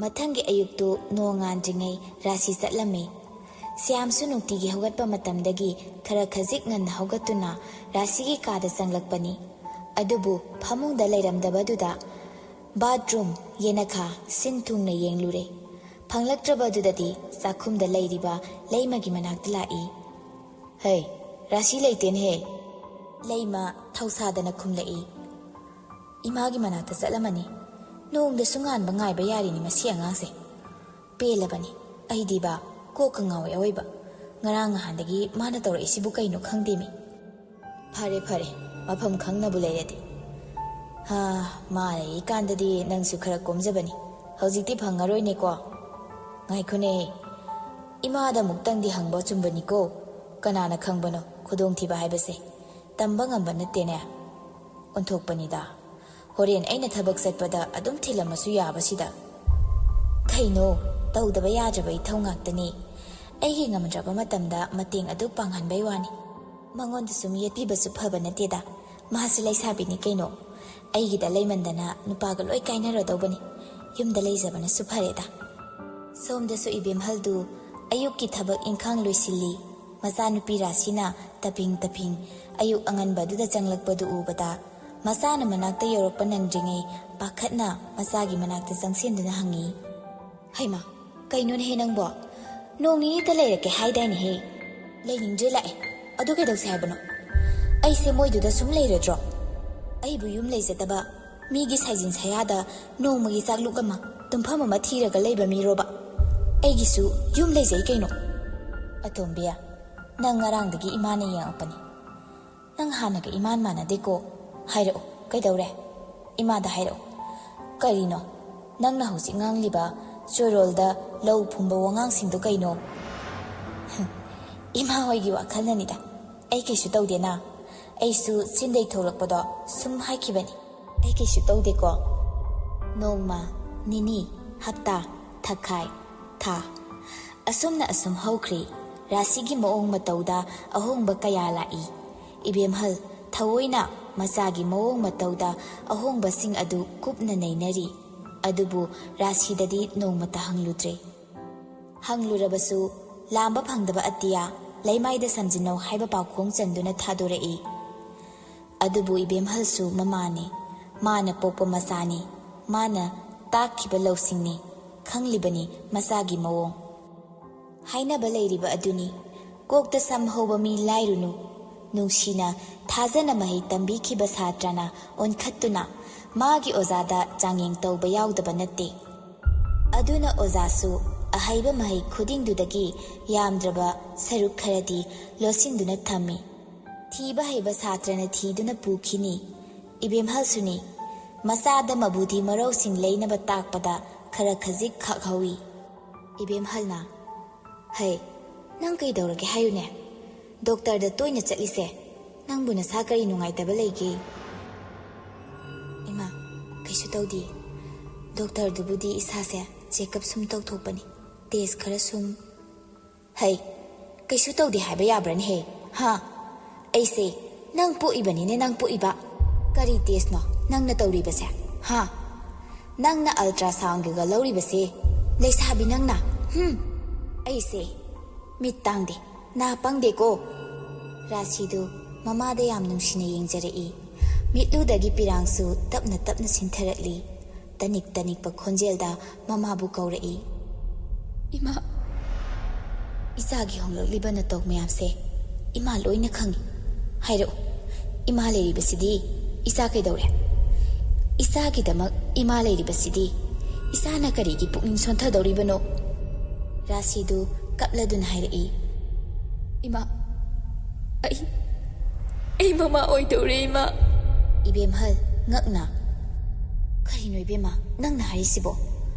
ꯃꯊꯪꯒꯤ ꯑꯌꯨꯛꯇꯨ ꯅꯣꯡꯉꯥꯟꯗ꯭ꯔꯤꯉꯩ ꯔꯥꯁꯤ ꯆꯠꯂꯝꯃꯤ꯫ ꯁ꯭ꯌꯥꯝꯁꯨ ꯅꯨꯡꯇꯤꯒꯤ ꯍꯧꯒꯠꯄ ꯃꯇꯝꯗꯒꯤ ꯈꯔ ꯈꯖꯤꯛ ꯉꯟꯅ ꯍꯧꯒꯠꯇꯨꯅ ꯔꯥꯁꯤꯒꯤ ꯀꯥꯗ ꯆꯪꯂꯛꯄꯅꯤ꯫ ꯑꯗꯨꯕꯨ ꯐꯃꯨꯡꯗ ꯂꯩꯔꯝꯗꯕꯗꯨꯗ ꯕꯥꯊꯔꯨꯝ ꯌꯦꯅꯈꯥ ꯁꯤꯟ ꯊꯨꯡꯅ ꯌꯦꯡꯂꯨꯔꯦ꯫ ꯐꯪꯂꯛꯇ꯭ꯔꯕꯗꯨꯗꯗꯤ ꯆꯥꯛꯈꯨꯝꯗ ꯂꯩꯔꯤꯕ ꯂꯩꯃꯒꯤ ꯃꯅꯥꯛꯇ ꯂꯥꯛꯏ꯫ "ꯍꯩ, ꯔꯥꯁꯤ ꯂꯩꯇꯦꯅꯦꯍꯦ"꯫ ꯂꯩꯃ ꯊꯧꯁꯥꯗꯅ ꯈꯨꯝꯂꯛꯏ꯫ "ꯏꯃꯥꯒꯤ ꯃꯅꯥꯛꯇ ꯆꯠꯂꯝꯃꯅꯤ꯫ ꯅꯣꯡꯗꯁꯨ ꯉꯥꯟꯕ ꯉꯥꯏꯕ ꯌꯥꯔꯤꯅꯤ ꯃꯁꯤ ꯑꯉꯥꯡꯁꯦ꯫ ꯄꯦꯜꯂꯕꯅꯤ ꯑꯩꯗꯤꯕ ꯀꯣꯛꯀ ꯉꯥꯎꯋꯦ ꯑꯋꯣꯏꯕ꯫ ꯉꯔꯥꯡ ꯅꯍꯥꯟꯗꯒꯤ ꯃꯥꯅ ꯇꯧꯔꯛꯏꯁꯤꯕꯨ ꯀꯩꯅꯣ ꯈꯪꯗꯦꯃꯤ꯫ ꯐꯔꯦ ꯐꯔꯦ, ꯃꯐꯝ ꯈꯪꯅꯕꯨ ꯂꯩꯔꯗꯤ꯫ ꯃꯥ ꯂꯩꯔꯤꯀꯥꯟꯗꯗꯤ ꯅꯪꯁꯨ ꯈꯔ ꯀꯣꯝꯖꯕꯅꯤ꯫ ꯍꯧꯖꯤꯛꯇꯤ ꯐꯪꯉꯔꯣꯏꯅꯦꯀꯣ꯫ ꯉꯥꯏꯈꯣꯅꯦ, ꯏꯃꯥꯗ ꯑꯃꯨꯛꯇꯪꯗꯤ ꯍꯪꯕ ꯆꯨꯝꯕꯅꯤꯀꯣ꯫ ꯀꯅꯥꯅ ꯈꯪꯕꯅꯣ ꯈꯨꯗꯣꯡꯊꯤꯕ ꯍꯥꯏꯕꯁꯦ ꯇꯝꯕ ꯉꯝꯕ ꯅꯠꯇꯦꯅꯦ꯫ ꯑꯣꯟꯊꯣꯛꯄꯅꯤꯗ, ꯍꯣꯔꯦꯟ ꯑꯩꯅ ꯊꯕꯛ ꯆꯠꯄꯗ ꯑꯗꯨꯝ ꯊꯤꯜꯂꯝꯃꯁꯨ ꯌꯥꯕꯁꯤꯗ꯫ ꯀꯩꯅꯣ, ꯇꯧꯗꯕ ꯌꯥꯗ꯭ꯔꯕ ꯏꯊꯧ ꯉꯥꯛꯇꯅꯤ꯫ ꯑꯩꯒꯤ ꯉꯝꯗ꯭ꯔꯕ ꯃꯇꯝꯗ ꯃꯇꯦꯡ ꯑꯗꯨꯛ ꯄꯥꯡꯍꯟꯕꯩ ꯋꯥꯅꯤ꯫ ꯃꯉꯣꯟꯗ ꯁꯨꯝ ꯌꯦꯠꯄꯤꯕꯁꯨ ꯐꯕ ꯅꯠꯇꯦꯗ꯫ ꯃꯥꯁꯨ ꯂꯩꯁꯥꯕꯤꯅꯤ ꯀꯩꯅꯣ꯫ ꯑꯩꯒꯤꯗ ꯂꯩꯃꯟꯗꯅ ꯅꯨꯄꯥꯒ ꯂꯣꯏ ꯀꯥꯏꯅꯔꯗꯧꯕꯅꯤ꯫ ꯌꯨꯝꯗ ꯂꯩꯖꯕꯅꯁꯨ ꯐꯔꯦꯗ꯫ ꯁꯣꯝꯗꯁꯨ ꯏꯕꯦꯝꯍꯜꯗꯨ ꯑꯌꯨꯛꯀꯤ ꯊꯕꯛ ꯏꯪꯈꯥꯡ ꯂꯣꯏꯁꯤꯜꯂꯤ꯫ ꯃꯆꯥꯅꯨꯄꯤ ꯔꯥꯁꯤꯅ ꯇꯐꯤꯡ ꯇꯐꯤꯡ ꯑꯌꯨꯛ ꯑꯉꯟꯕꯗꯨꯗ ꯆꯪꯂꯛꯄꯗꯨ ꯎꯕꯗ ꯃꯆꯥꯅ ꯃꯅꯥꯛꯇ ꯌꯧꯔꯛꯄ ꯅꯪꯗ꯭ꯔꯤꯉꯩ ꯄꯥꯈꯠꯅ ꯃꯆꯥꯒꯤ ꯃꯅꯥꯛꯇ ꯆꯪꯁꯤꯟꯗꯨꯅ ꯍꯪꯉꯤ꯫ "ꯍꯩꯃꯥ, ꯀꯩꯅꯣꯅꯦꯍꯦ ꯅꯪꯕꯣ? ꯅꯣꯡ ꯅꯤꯅꯤꯇ ꯂꯩꯔꯛꯀꯦ ꯍꯥꯏꯗꯥꯏꯅꯦꯍꯦ"꯫ "ꯂꯩꯅꯤꯡꯗ꯭ꯔꯦ ꯂꯥꯛꯑꯦ꯫ ꯑꯗꯨ ꯀꯩꯗꯧꯁꯦ ꯍꯥꯏꯕꯅꯣ? ꯑꯩꯁꯦ ꯃꯣꯏꯗꯨꯗ ꯁꯨꯝ ꯂꯩꯔꯗ꯭ꯔꯣ? ꯑꯩꯕꯨ ꯌꯨꯝ ꯂꯩꯖꯗꯕ ꯃꯤꯒꯤ ꯁꯥꯏꯖꯤꯟ ꯁꯌꯥꯗ ꯅꯣꯡꯃꯒꯤ ꯆꯥꯛꯂꯨꯛ ꯑꯃ ꯇꯨꯝꯐꯝ ꯑꯃ ꯊꯤꯔꯒ ꯂꯩꯕ ꯃꯤꯔꯣꯕ? ꯑꯩꯒꯤꯁꯨ ꯌꯨꯝ ꯂꯩꯖꯩ ꯀꯩꯅꯣ"꯫ "ꯑꯇꯣꯝꯕꯤ, ꯅꯪ ꯉꯔꯥꯡꯗꯒꯤ ꯏꯃꯥꯅ ꯌꯦꯡꯉꯛꯄꯅꯤ꯫ ꯅꯪ ꯍꯥꯟꯅꯒ ꯏꯃꯥꯟ ꯃꯥꯟꯅꯗꯦꯀꯣ꯫ ꯍꯥꯏꯔꯛꯑꯣ, ꯀꯩꯗꯧꯔꯦ? ꯏꯃꯥꯗ ꯍꯥꯏꯔꯛꯑꯣ꯫ ꯀꯔꯤꯅꯣ ꯅꯪꯅ ꯍꯧꯖꯤꯛ ꯉꯥꯡꯂꯤꯕ ꯆꯣꯏꯔꯣꯜꯗ ꯂꯧ ꯐꯨꯝꯕ ꯋꯥꯉꯥꯡꯁꯤꯡꯗꯣ ꯀꯩꯅꯣ?" "ꯏꯃꯥ ꯍꯣꯏꯒꯤ ꯋꯥꯈꯜꯅꯅꯤꯗ꯫ ꯑꯩ ꯀꯩꯁꯨ ꯇꯧꯗꯦꯅ꯫ ꯑꯩꯁꯨ ꯆꯤꯟꯗꯩ ꯊꯣꯛꯂꯛꯄꯗꯣ ꯁꯨꯝ ꯍꯥꯏꯈꯤꯕꯅꯤ꯫ ꯑꯩ ꯀꯩꯁꯨ ꯇꯧꯗꯦꯀꯣ"꯫ ꯅꯣꯡꯃ, ꯅꯤꯅꯤ, ꯍꯞꯇꯥ, ꯊꯥꯈꯥꯏ, ꯊꯥ ꯑꯁꯨꯝꯅ ꯑꯁꯨꯝ ꯍꯧꯈ꯭ꯔꯦ꯫ ꯔꯥꯁꯤꯒꯤ ꯃꯑꯣꯡ ꯃꯇꯧꯗ ꯑꯍꯣꯡꯕ ꯀꯌꯥ ꯂꯥꯛꯏ꯫ ꯏꯕꯦꯝꯍꯜ ꯊꯑꯣꯏꯅ ꯃꯆꯥꯒꯤ ꯃꯑꯣꯡ ꯃꯇꯧꯗ ꯑꯍꯣꯡꯕꯁꯤꯡ ꯑꯗꯨ ꯀꯨꯞꯅ ꯅꯩꯅꯔꯤ꯫ ꯑꯗꯨꯕꯨ ꯔꯥꯁꯤꯗꯗꯤ ꯅꯣꯡꯃꯇ ꯍꯪꯂꯨꯗ꯭ꯔꯦ꯫ ꯍꯪꯂꯨꯔꯕꯁꯨ ꯂꯥꯝꯕ ꯐꯪꯗꯕ ꯑꯇꯤꯌꯥ ꯂꯩꯃꯥꯏꯗ ꯁꯝꯖꯤꯟꯅꯧ ꯍꯥꯏꯕ ꯄꯥꯎꯈꯣꯡ ꯆꯟꯗꯨꯅ ꯊꯥꯗꯣꯔꯛꯏ꯫ ꯑꯗꯨꯕꯨ ꯏꯕꯦꯝꯍꯜꯁꯨ ꯃꯃꯥꯅꯤ꯫ ꯃꯥꯅ ꯄꯣꯛꯄ ꯃꯆꯥꯅꯤ꯫ ꯃꯥꯅ ꯇꯥꯛꯈꯤꯕ ꯂꯧꯁꯤꯡꯅꯤ꯫ ꯈꯪꯂꯤꯕꯅꯤ ꯃꯆꯥꯒꯤ ꯃꯑꯣꯡ꯫ ꯍꯥꯏꯅꯕ ꯂꯩꯔꯤꯕ ꯑꯗꯨꯅꯤ, ꯀꯣꯛꯇ ꯁꯝ ꯍꯧꯕ ꯃꯤ ꯂꯥꯏꯔꯨꯅꯨ꯫ ꯅꯨꯡꯁꯤꯅ ꯊꯥꯖꯅ ꯃꯍꯩ ꯇꯝꯕꯤꯈꯤꯕ ꯁꯥꯇ꯭ꯔꯅ ꯑꯣꯟꯈꯠꯇꯨꯅ ꯃꯥꯒꯤ ꯑꯣꯖꯥꯗ ꯆꯥꯡꯌꯦꯡ ꯇꯧꯕ ꯌꯥꯎꯗꯕ ꯅꯠꯇꯦ꯫ ꯑꯗꯨꯅ ꯑꯣꯖꯥꯁꯨ ꯑꯍꯩꯕ ꯃꯍꯩ ꯈꯨꯗꯤꯡꯗꯨꯗꯒꯤ ꯌꯥꯝꯗ꯭ꯔꯕ ꯁꯔꯨꯛ ꯈꯔꯗꯤ ꯂꯣꯠꯁꯤꯟꯗꯨꯅ ꯊꯝꯃꯤ꯫ ꯊꯤꯕ ꯍꯩꯕ ꯁꯥꯇ꯭ꯔꯅ ꯊꯤꯗꯨꯅ ꯄꯨꯈꯤꯅꯤ꯫ ꯏꯕꯦꯝꯍꯜꯁꯨꯅꯤ꯫ ꯃꯆꯥꯗ ꯃꯕꯨꯙꯤ ꯃꯔꯧꯁꯤꯡ ꯂꯩꯅꯕ ꯇꯥꯛꯄꯗ ꯈꯔ ꯈꯖꯤꯛ ꯈꯥꯛꯍꯧꯏ꯫ ꯏꯕꯦꯝꯍꯜꯅ "ꯍꯩ, ꯅꯪ ꯀꯩꯗꯧꯔꯒꯦ ꯍꯥꯏꯌꯨꯅꯦ? ꯗꯣꯛꯇꯔꯗ ꯇꯣꯏꯅ ꯆꯠꯂꯤꯁꯦ ꯅꯪꯕꯨ ꯅꯁꯥ ꯀꯔꯤ ꯅꯨꯡꯉꯥꯏꯇꯕ ꯂꯩꯒꯦ"꯫ "ꯏꯃꯥ, ꯀꯩꯁꯨ ꯇꯧꯗꯦ꯫ ꯗꯣꯛꯇꯔꯗꯨꯕꯨꯗꯤ ꯏꯁꯥꯁꯦ ꯆꯦꯛꯑꯞ ꯁꯨꯝ ꯇꯧꯊꯣꯛꯄꯅꯤ, ꯇꯦꯁ ꯈꯔ ꯁꯨꯝ"꯫ "ꯍꯩ, ꯀꯩꯁꯨ ꯇꯧꯗꯦ ꯍꯥꯏꯕ ꯌꯥꯕ꯭ꯔꯅꯦꯍꯦ? ꯑꯩꯁꯦ ꯅꯪ ꯄꯣꯛꯏꯕꯅꯤꯅꯦ, ꯅꯪ ꯄꯣꯛꯏꯕ꯫ ꯀꯔꯤ ꯇꯦꯁꯅꯣ ꯅꯪꯅ ꯇꯧꯔꯤꯕꯁꯦ? ꯅꯪꯅ ꯑꯜꯇ꯭ꯔꯥꯁꯥꯎꯟꯒ ꯂꯧꯔꯤꯕꯁꯦ? ꯂꯩꯁꯥꯕꯤ ꯅꯪꯅ! ꯑꯩꯁꯦ ꯃꯤꯠ ꯇꯥꯡꯗꯦ, ꯅꯥ ꯄꯪꯗꯦꯀꯣ"꯫ ꯔꯥꯁꯤꯗꯨ ꯃꯃꯥꯗ ꯌꯥꯝ ꯅꯨꯡꯁꯤꯅ ꯌꯦꯡꯖꯔꯛꯏ꯫ ꯃꯤꯠꯂꯨꯗꯒꯤ ꯄꯤꯔꯥꯡꯁꯨ ꯇꯞꯅ ꯇꯞꯅ ꯁꯤꯟꯊꯔꯛꯂꯤ꯫ ꯇꯅꯤꯛ ꯇꯅꯤꯛꯄ ꯈꯣꯟꯖꯦꯜꯗ ꯃꯃꯥꯕꯨ ꯀꯧꯔꯛꯏ꯫ "ꯏꯃꯥ, ꯏꯆꯥꯒꯤ ꯍꯣꯡꯂꯛꯂꯤꯕ ꯅꯇꯧ ꯃꯌꯥꯝꯁꯦ ꯏꯃꯥ ꯂꯣꯏꯅ ꯈꯪꯏ꯫ ꯍꯥꯏꯔꯛꯎ, ꯏꯃꯥ ꯂꯩꯔꯤꯕꯁꯤꯗꯤ ꯏꯆꯥ ꯀꯩꯗꯧꯔꯦ? ꯏꯆꯥꯒꯤꯗꯃꯛ ꯏꯃꯥ ꯂꯩꯔꯤꯕꯁꯤꯗꯤ ꯏꯆꯥꯅ ꯀꯔꯤꯒꯤ ꯄꯨꯛꯅꯤꯡ ꯁꯣꯟꯊꯗꯧꯔꯤꯕꯅꯣ"꯫ ꯔꯥꯁꯤꯗꯨ ꯀꯞꯂꯗꯨꯅ ꯍꯥꯏꯔꯛꯏ꯫ "ꯏꯃꯥ, ꯑꯩ ꯃꯃꯥ ꯑꯣꯏꯗꯧꯔꯦ ꯏꯃꯥ"꯫ ꯏꯕꯦꯝꯍꯜ ꯉꯛꯅ "ꯀꯔꯤꯅꯣ ꯏꯕꯦꯝꯃ ꯅꯪꯅ ꯍꯥꯏꯔꯤꯁꯤꯕꯣ?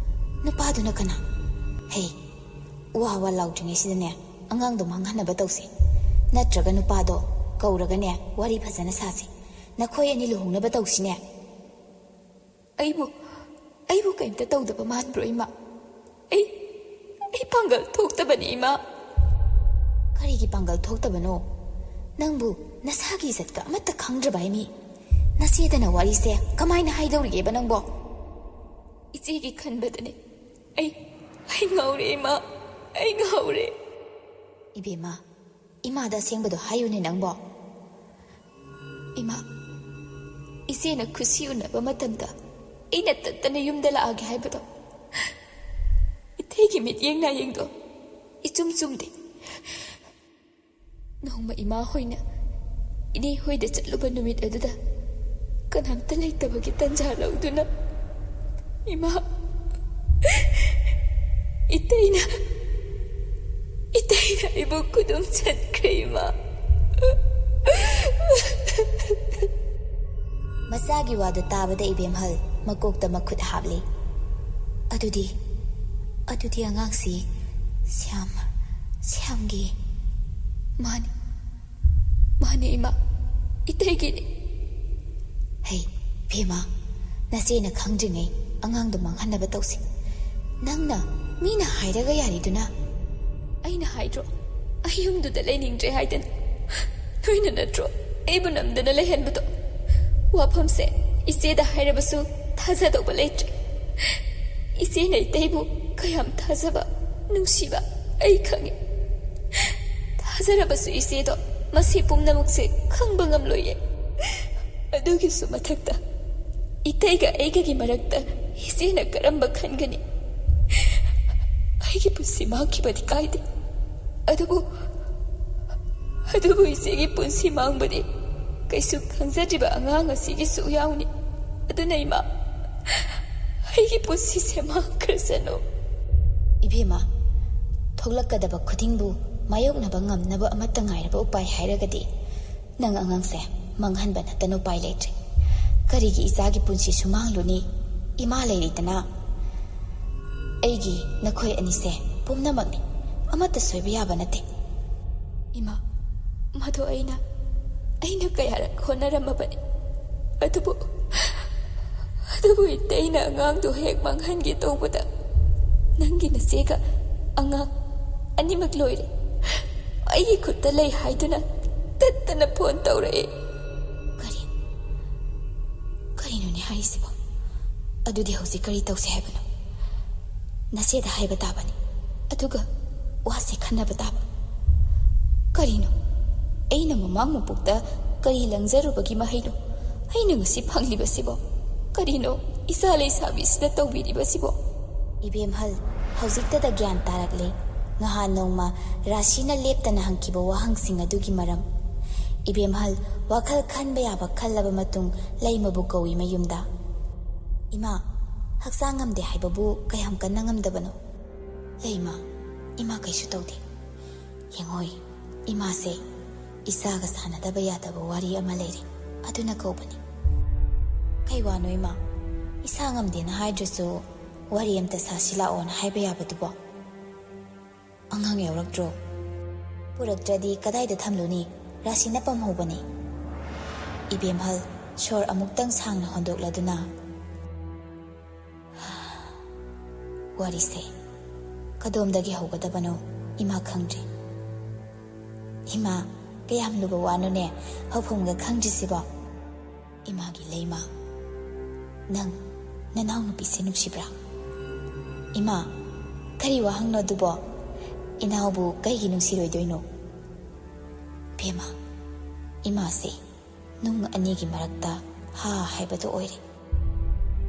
ꯅꯨꯄꯥꯗꯨꯅ ꯀꯅꯥ? ꯍꯦ, ꯋꯥ ꯂꯥꯎꯗ꯭ꯔꯤꯉꯩꯁꯤꯗꯅꯦ ꯑꯉꯥꯡꯗꯣ ꯃꯥꯡꯍꯟꯅꯕ ꯇꯧꯁꯤ꯫ ꯅꯠꯇ꯭ꯔꯒ ꯅꯨꯄꯥꯗꯣ ꯀꯧꯔꯒꯅꯦ ꯋꯥꯔꯤ ꯐꯖꯅ ꯁꯥꯁꯤ꯫ ꯅꯈꯣꯏ ꯑꯅꯤ ꯂꯨꯍꯣꯡꯅꯕ ꯇꯧꯁꯤꯅꯦ"꯫ ꯑꯩꯕꯨ ꯀꯩꯝꯇ ꯇꯧꯗꯕ ꯃꯥꯟꯕ꯭ꯔꯣ ꯏꯃꯥ? ꯑꯩ ꯄꯥꯡꯒꯜ ꯊꯣꯛꯇꯕꯅꯤ ꯏꯃꯥ"꯫ "ꯀꯔꯤꯒꯤ ꯄꯥꯡꯒꯜ ꯊꯣꯛꯇꯕꯅꯣ? ꯅꯪꯕꯨ ꯅꯁꯥꯒꯤ ꯏꯖꯠꯀ ꯑꯃꯠꯇ ꯈꯪꯗ꯭ꯔꯕ ꯍꯥꯏꯃꯤ? ꯅꯆꯦꯗꯅ ꯋꯥꯔꯤꯁꯦ ꯀꯃꯥꯏꯅ ꯍꯥꯏꯗꯧꯔꯤꯒꯦꯕ ꯅꯪꯕꯣ? "ꯏꯆꯦꯒꯤ ꯈꯟꯕꯗꯅꯦ ꯑꯩ ꯉꯥꯎꯔꯦ ꯏꯃꯥ ꯑꯩ ꯉꯥꯎꯔꯦ ꯏꯕꯦꯝꯃ ꯏꯃꯥꯗ ꯑꯁꯦꯡꯕꯗꯣ ꯍꯥꯏꯌꯨꯅꯦ ꯅꯪꯕꯣ ꯏꯃꯥ ꯏꯆꯦꯅ ꯈꯨꯁꯤ ꯎꯅꯕ ꯃꯇꯝꯗ ꯑꯩꯅ ꯇꯠꯇꯅ ꯌꯨꯝꯗ ꯂꯥꯛꯑꯒꯦ ꯍꯥꯏꯕꯗꯣ ꯏꯊꯩꯒꯤ ꯃꯤꯠꯌꯦꯡ ꯅꯥꯌꯦꯡꯗꯣ ꯏꯆꯨꯝ ꯆꯨꯝꯗꯦ ꯅꯣꯡꯃ ꯏꯃꯥ ꯍꯣꯏꯅ ꯏꯅꯦ ꯍꯣꯏꯗ ꯆꯠꯂꯨꯕ ꯅꯨꯃꯤꯠ ꯑꯗꯨꯗ ꯀꯅꯥꯝꯇ ꯂꯩꯇꯕꯒꯤ ꯇꯟꯖꯥ ꯂꯧꯗꯨꯅ ꯏꯃꯥ ꯏꯇꯩꯅ ꯑꯩꯕꯨ ꯈꯨꯗꯨꯝ ꯆꯠꯈ꯭ꯔꯦ ꯏꯃꯥ ꯃꯆꯥꯒꯤ ꯋꯥꯗꯨ ꯇꯥꯕꯗ ꯏꯕꯦꯝꯍꯜ ꯃꯀꯣꯛꯇ ꯃꯈꯨꯠ ꯍꯥꯞꯂꯤ ꯑꯗꯨꯗꯤ ꯑꯉꯥꯡꯁꯤ ꯁ꯭ꯌꯥꯝꯒꯤ ꯃꯥꯅꯦ ꯏꯃꯥ ꯏꯇꯩꯒꯤꯅꯤ ꯍꯩ ꯚꯦꯃꯥ ꯅꯆꯦꯅ ꯈꯪꯗ꯭ꯔꯤꯉꯩ ꯑꯉꯥꯡꯗꯣ ꯃꯥꯡꯍꯟꯅꯕ ꯇꯧꯁꯤ ꯅꯪꯅ ꯃꯤꯅ ꯍꯥꯏꯔꯒ ꯌꯥꯔꯤꯗꯨꯅ ꯑꯩꯅ ꯍꯥꯏꯗ꯭ꯔꯣ ꯑꯩ ꯌꯨꯝꯗꯨꯗ ꯂꯩꯅꯤꯡꯗ꯭ꯔꯦ ꯍꯥꯏꯗꯅ ꯅꯣꯏꯅ ꯅꯠꯇ꯭ꯔꯣ ꯑꯩꯕꯨ ꯅꯝꯗꯅ ꯂꯩꯍꯟꯕꯗꯣ ꯋꯥꯐꯝꯁꯦ ꯏꯆꯦꯗ ꯍꯥꯏꯔꯕꯁꯨ ꯊꯥꯖꯗꯧꯕ ꯂꯩꯇ꯭ꯔꯦ ꯏꯆꯦꯅ ꯏꯇꯩꯕꯨ ꯀꯌꯥꯝ ꯊꯥꯖꯕ ꯅꯨꯡꯁꯤꯕ ꯑꯩ ꯈꯪꯉꯤ ꯊꯥꯖꯔꯕꯁꯨ ꯏꯆꯦꯗꯣ ꯃꯁꯤ ꯄꯨꯝꯅꯃꯛꯁꯦ ꯈꯪꯕ ꯉꯝꯂꯣꯏꯌꯦ ꯑꯗꯨꯒꯤꯁꯨ ꯃꯊꯛꯇ 이때가 애기기 말했다 이제는 그런 bakhan가니 아이기 부시 마키바디 까이데 아두부 이제기 분시 마음바디 그이수 강사지바 앙앙아 시기 수야우니 아두나 이마 아이기 부시 세마 그랬어노 이베마 ꯊꯣꯛꯂꯛꯀꯗꯕ ꯈꯨꯗꯤꯡꯕꯨ ꯃꯥꯌꯣꯛꯅꯕ ꯉꯝꯅꯕ ꯑꯃꯠꯇ ꯉꯥꯏꯔꯕ ꯎꯄꯥꯏ ꯍꯥꯏꯔꯒꯗꯤ ꯅꯪ ꯑꯉꯥꯡꯁꯦ ꯃꯥꯡꯍꯟꯕ ꯅꯠꯇꯅ ꯎꯄꯥꯏ ꯂꯩꯇ꯭ꯔꯦ ꯀꯔꯤꯒꯤ ꯏꯆꯥꯒꯤ ꯄꯨꯟꯁꯤꯁꯨ ꯃꯥꯡꯂꯨꯅꯤ ꯏꯃꯥ ꯂꯩꯔꯤꯗꯅ ꯑꯩꯒꯤ ꯅꯈꯣꯏ ꯑꯅꯤꯁꯦ ꯄꯨꯝꯅꯃꯛꯅꯤ ꯑꯃꯠꯇ ꯁꯣꯏꯕ ꯌꯥꯕ ꯅꯠꯇꯦ 이마 마도 아이나 그야라 호나람마바니 아두부 이때이나 앙앙도 핵망한게 또보다 낭기나 세가 앙앙 아니막 로이래 아이기 굿다 레이 하이두나 따따나 폰 떠오래 그리노니 하이시보 아두디 호시 그리 떠오세 해보노 나세다 하이바 따바니 아두가 와세 칸나바 따바 그리노 에이나 모망 모복다 그리 랑자루바기 마하이노 하이는 것이 방리바시보 그리노 이사레 사비스다 떠비리바시보 이비엠할 hꯧꯖꯤꯛꯇꯗ ꯒ꯭ꯌꯥꯟ ꯇꯥꯔꯛꯂꯦ ꯉꯍꯥꯟ ꯅꯣꯡꯃ ꯔꯥꯁꯤꯅ ꯂꯦꯞꯇꯅ ꯍꯪꯈꯤꯕ ꯋꯥꯍꯪꯁꯤꯡ ꯑꯗꯨꯒꯤ ꯃꯔꯝ ꯏꯕꯦꯝꯍꯜ ꯋꯥꯈꯜ ꯈꯟꯕ ꯌꯥꯕ ꯈꯜꯂꯕ ꯃꯇꯨꯡ ꯂꯩꯃꯕꯨ ꯀꯧꯏ ꯃꯌꯨꯝꯗ ꯏꯃꯥ ꯍꯛꯆꯥꯡ ꯉꯝꯗꯦ ꯍꯥꯏꯕꯕꯨ ꯀꯌꯥꯝ ꯀꯟꯅ ꯉꯝꯗꯕꯅꯣ ꯂꯩꯃ ꯏꯃꯥ ꯀꯩꯁꯨ ꯇꯧꯗꯦ ꯌꯦꯡꯉꯣꯏ ꯏꯃꯥꯁꯦ ꯏꯆꯥꯒ ꯁꯥꯟꯅꯗꯕ ꯌꯥꯗꯕ ꯋꯥꯔꯤ ꯑꯃ ꯂꯩꯔꯦ ꯑꯗꯨꯅ ꯀꯧꯕꯅꯤ ꯀꯩ ꯋꯥꯅꯣ ꯏꯃꯥ ꯏꯁꯥ ꯉꯝꯗꯦꯅ ꯍꯥꯏꯗ꯭ꯔꯁꯨ ꯋꯥꯔꯤ ꯑꯝꯇ ꯁꯥꯁꯤ ꯂꯥꯛꯑꯣꯅ ꯍꯥꯏꯕ ꯌꯥꯕꯗꯨꯕꯣ ꯑꯉꯥꯡ ꯌꯥꯎꯔꯛꯇ꯭ꯔꯣ ꯄꯨꯔꯛꯇ꯭ꯔꯗꯤ ꯀꯗꯥꯏꯗ ꯊꯝꯂꯨꯅꯤ ꯔꯥꯁꯤꯅ ꯄꯝꯍꯧꯕꯅꯤ 이베ꯝꯍꯜ ꯁꯣꯔ ꯑꯃꯨꯛꯇꯪ ꯁꯥꯡꯅ ꯍꯣꯟꯗꯣꯛꯂꯗꯨꯅ ꯋꯥꯔꯤꯁꯦ ꯀꯗꯣꯝꯗꯒꯤ ꯍꯧꯒꯗꯕꯅꯣ ꯏꯃꯥ ꯈꯪꯗ꯭ꯔꯦ ꯏꯃꯥ ꯀꯌꯥꯝ ꯂꯨꯕ ꯋꯥꯅꯣꯅꯦ ꯍꯧꯐꯝꯒ ꯈꯪꯗ꯭ꯔꯤꯁꯤꯕꯣ ꯏꯃꯥꯒꯤ ꯂꯩꯃ ꯅꯪ ꯅꯅꯥꯎ ꯅꯨꯄꯤꯁꯦ ꯅꯨꯡꯁꯤꯕ꯭ꯔꯥ 이마 그리 와항너 두버 이나오부 까이기 눅시로이도이노 베마 이마세 눅 아니기 마락다 하 하이바도 오이레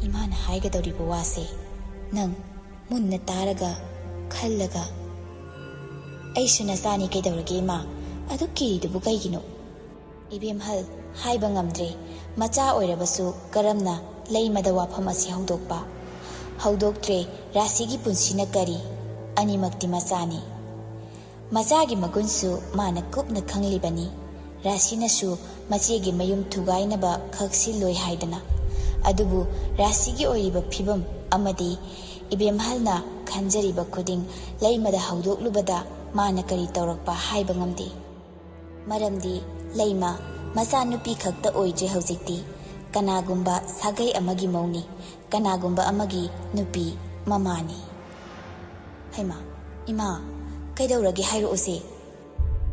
이마나 하이가더리보 와세 능 문나 따라가 칼라가 아이슈나 싸니 깨더르게 이마 아도 끼리두부 까이기노 이뱀할 하이바 ngamdre 마짜 오이라바수 까람나 레이마다 와파마시 하우독바 ꯍꯧꯗꯣꯛꯇ꯭ꯔꯦ ꯔꯥꯁꯤꯒꯤ ꯄꯨꯟꯁꯤꯅ ꯀꯔꯤ ꯑꯅꯤꯃꯛꯇꯤ ꯃꯆꯥꯅꯤ ꯃꯆꯥꯒꯤ ꯃꯒꯨꯟꯁꯨ ꯃꯥꯅ ꯀꯨꯞꯅ ꯈꯪꯂꯤꯕꯅꯤ ꯔꯥꯁꯤꯅꯁꯨ ꯃꯆꯦꯒꯤ ꯃꯌꯨꯝ ꯊꯨꯒꯥꯏꯅꯕ ꯈꯛꯁꯤꯜꯂꯣꯏ ꯍꯥꯏꯗꯅ ꯑꯗꯨꯕꯨ ꯔꯥꯁꯤꯒꯤ ꯑꯣꯏꯔꯤꯕ ꯐꯤꯕꯝ ꯑꯃꯗꯤ 이베ꯝꯍꯜꯅ ꯈꯟꯖꯔꯤꯕ ꯈꯨꯗꯤꯡ ꯂꯩꯃꯗ ꯍꯧꯗꯣꯛꯂꯨꯕꯗ ꯃꯥꯅ ꯀꯔꯤ ꯇꯧꯔꯛꯄ ꯍꯥꯏꯕ ꯉꯝꯗꯦ ꯃꯔꯝꯗꯤ ꯂꯩꯃ ꯃꯆꯥꯅꯨꯄꯤ ꯈꯛꯇ ꯑꯣꯏꯗ꯭ꯔꯦ ꯍꯧꯖꯤꯛꯇꯤ ꯀꯅꯥꯒꯨꯝꯕ ꯁꯥꯒꯩ ꯑꯃꯒꯤ ꯃꯧꯅꯤ ꯀꯅꯥꯒꯨꯝꯕ ꯑꯃꯒꯤ ꯅꯨꯄꯤ ꯃꯃꯥꯅꯤ ꯍꯩꯃꯥ ꯏꯃꯥ ꯀꯩꯗꯧꯔꯒꯦ ꯍꯥꯏꯔꯛꯎꯁꯦ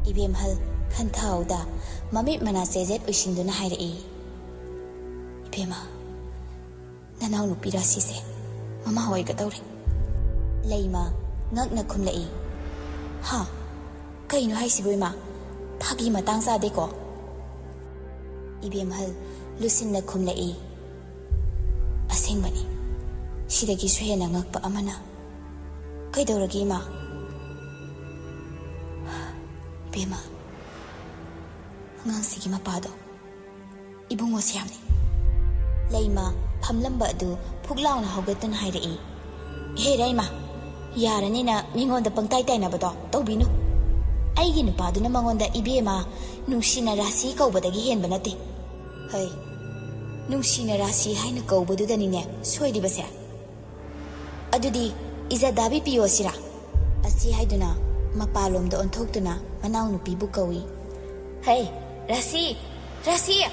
이베ꯝꯍꯜ ꯈꯟꯊꯥꯎꯗ ꯃꯃꯤꯠ ꯃꯅꯥ ꯆꯦꯖꯦꯠ ꯎꯏꯁꯤꯟꯗꯨꯅ ꯍꯥꯏꯔꯛꯏ 이베마 ꯅꯅꯥꯎ ꯅꯨꯄꯤ ꯔꯥꯁꯤꯁꯦ ꯃꯃꯥ ꯑꯣꯏꯒꯗꯧꯔꯦ ꯂꯩꯃ ꯉꯛꯅ ꯈꯨꯝꯂꯛꯏ꯫ ꯍꯥ, ꯀꯩꯅꯣ ꯍꯥꯏꯁꯤꯕꯨ ꯏꯃꯥ? ꯐꯥꯒꯤ ꯃꯇꯥꯡ ꯆꯥꯗꯦꯀꯣ? ꯏꯕꯦꯝꯍꯜ ꯂꯨꯁꯤꯟꯅ ꯈꯨꯝꯂꯛꯏ꯫ ꯑꯁꯦꯡꯕꯅꯤ, ꯁꯤꯗꯒꯤꯁꯨ ꯍꯦꯟꯅ ꯉꯛꯄ ꯑꯃꯅ꯫ ꯀꯩꯗꯧꯔꯒꯦ ꯏꯃꯥ? ꯏꯕꯦꯝꯃ, ꯑꯉꯥꯡꯁꯤꯒꯤ ꯃꯄꯥꯗꯣ ꯏꯕꯨꯡꯉꯣ ꯁ꯭ꯌꯥꯝꯅꯤ꯫ ꯂꯩꯃ ꯐꯝꯂꯝꯕ ꯑꯗꯨ ꯐꯨꯛ ꯂꯥꯎꯅ ꯍꯧꯒꯠꯇꯨꯅ ꯍꯥꯏꯔꯛꯏ꯫ ꯍꯦ ꯔꯩꯃ, ꯌꯥꯔꯅꯤꯅ ꯃꯤꯉꯣꯟꯗ ꯄꯪꯇꯥꯏ ꯇꯥꯏꯅꯕꯗꯣ ꯇꯧꯕꯤꯅꯨ꯫ ꯑꯩꯒꯤ ꯅꯨꯄꯥꯗꯨꯅ ꯃꯉꯣꯟꯗ ꯏꯕꯦꯝꯃ ꯅꯨꯡꯁꯤꯅ ꯔꯥꯁꯤ ꯀꯧꯕꯗꯒꯤ ꯍꯦꯟꯕ ꯅꯠꯇꯦ꯫ ꯍꯩ, ꯅꯨꯡꯁꯤꯅ ꯔꯥꯁꯤ ꯍꯥꯏꯅ ꯀꯧꯕꯗꯨꯗꯅꯤꯅꯦ ꯁꯣꯏꯔꯤꯕꯁꯦ꯫ ꯑꯗꯨꯗꯤ ꯏꯖꯗꯥꯕꯤ ꯄꯤꯌꯣꯁꯤꯔꯥ? ꯑꯁꯤ ꯍꯥꯏꯗꯨꯅ ꯃꯄꯥꯂꯣꯝꯗ ꯑꯣꯟꯊꯣꯛꯇꯨꯅ ꯃꯅꯥꯎꯅꯨꯄꯤꯕꯨ ꯀꯧꯏ꯫ ꯍꯩ ꯔꯥꯁꯤ, ꯔꯥꯁꯤ,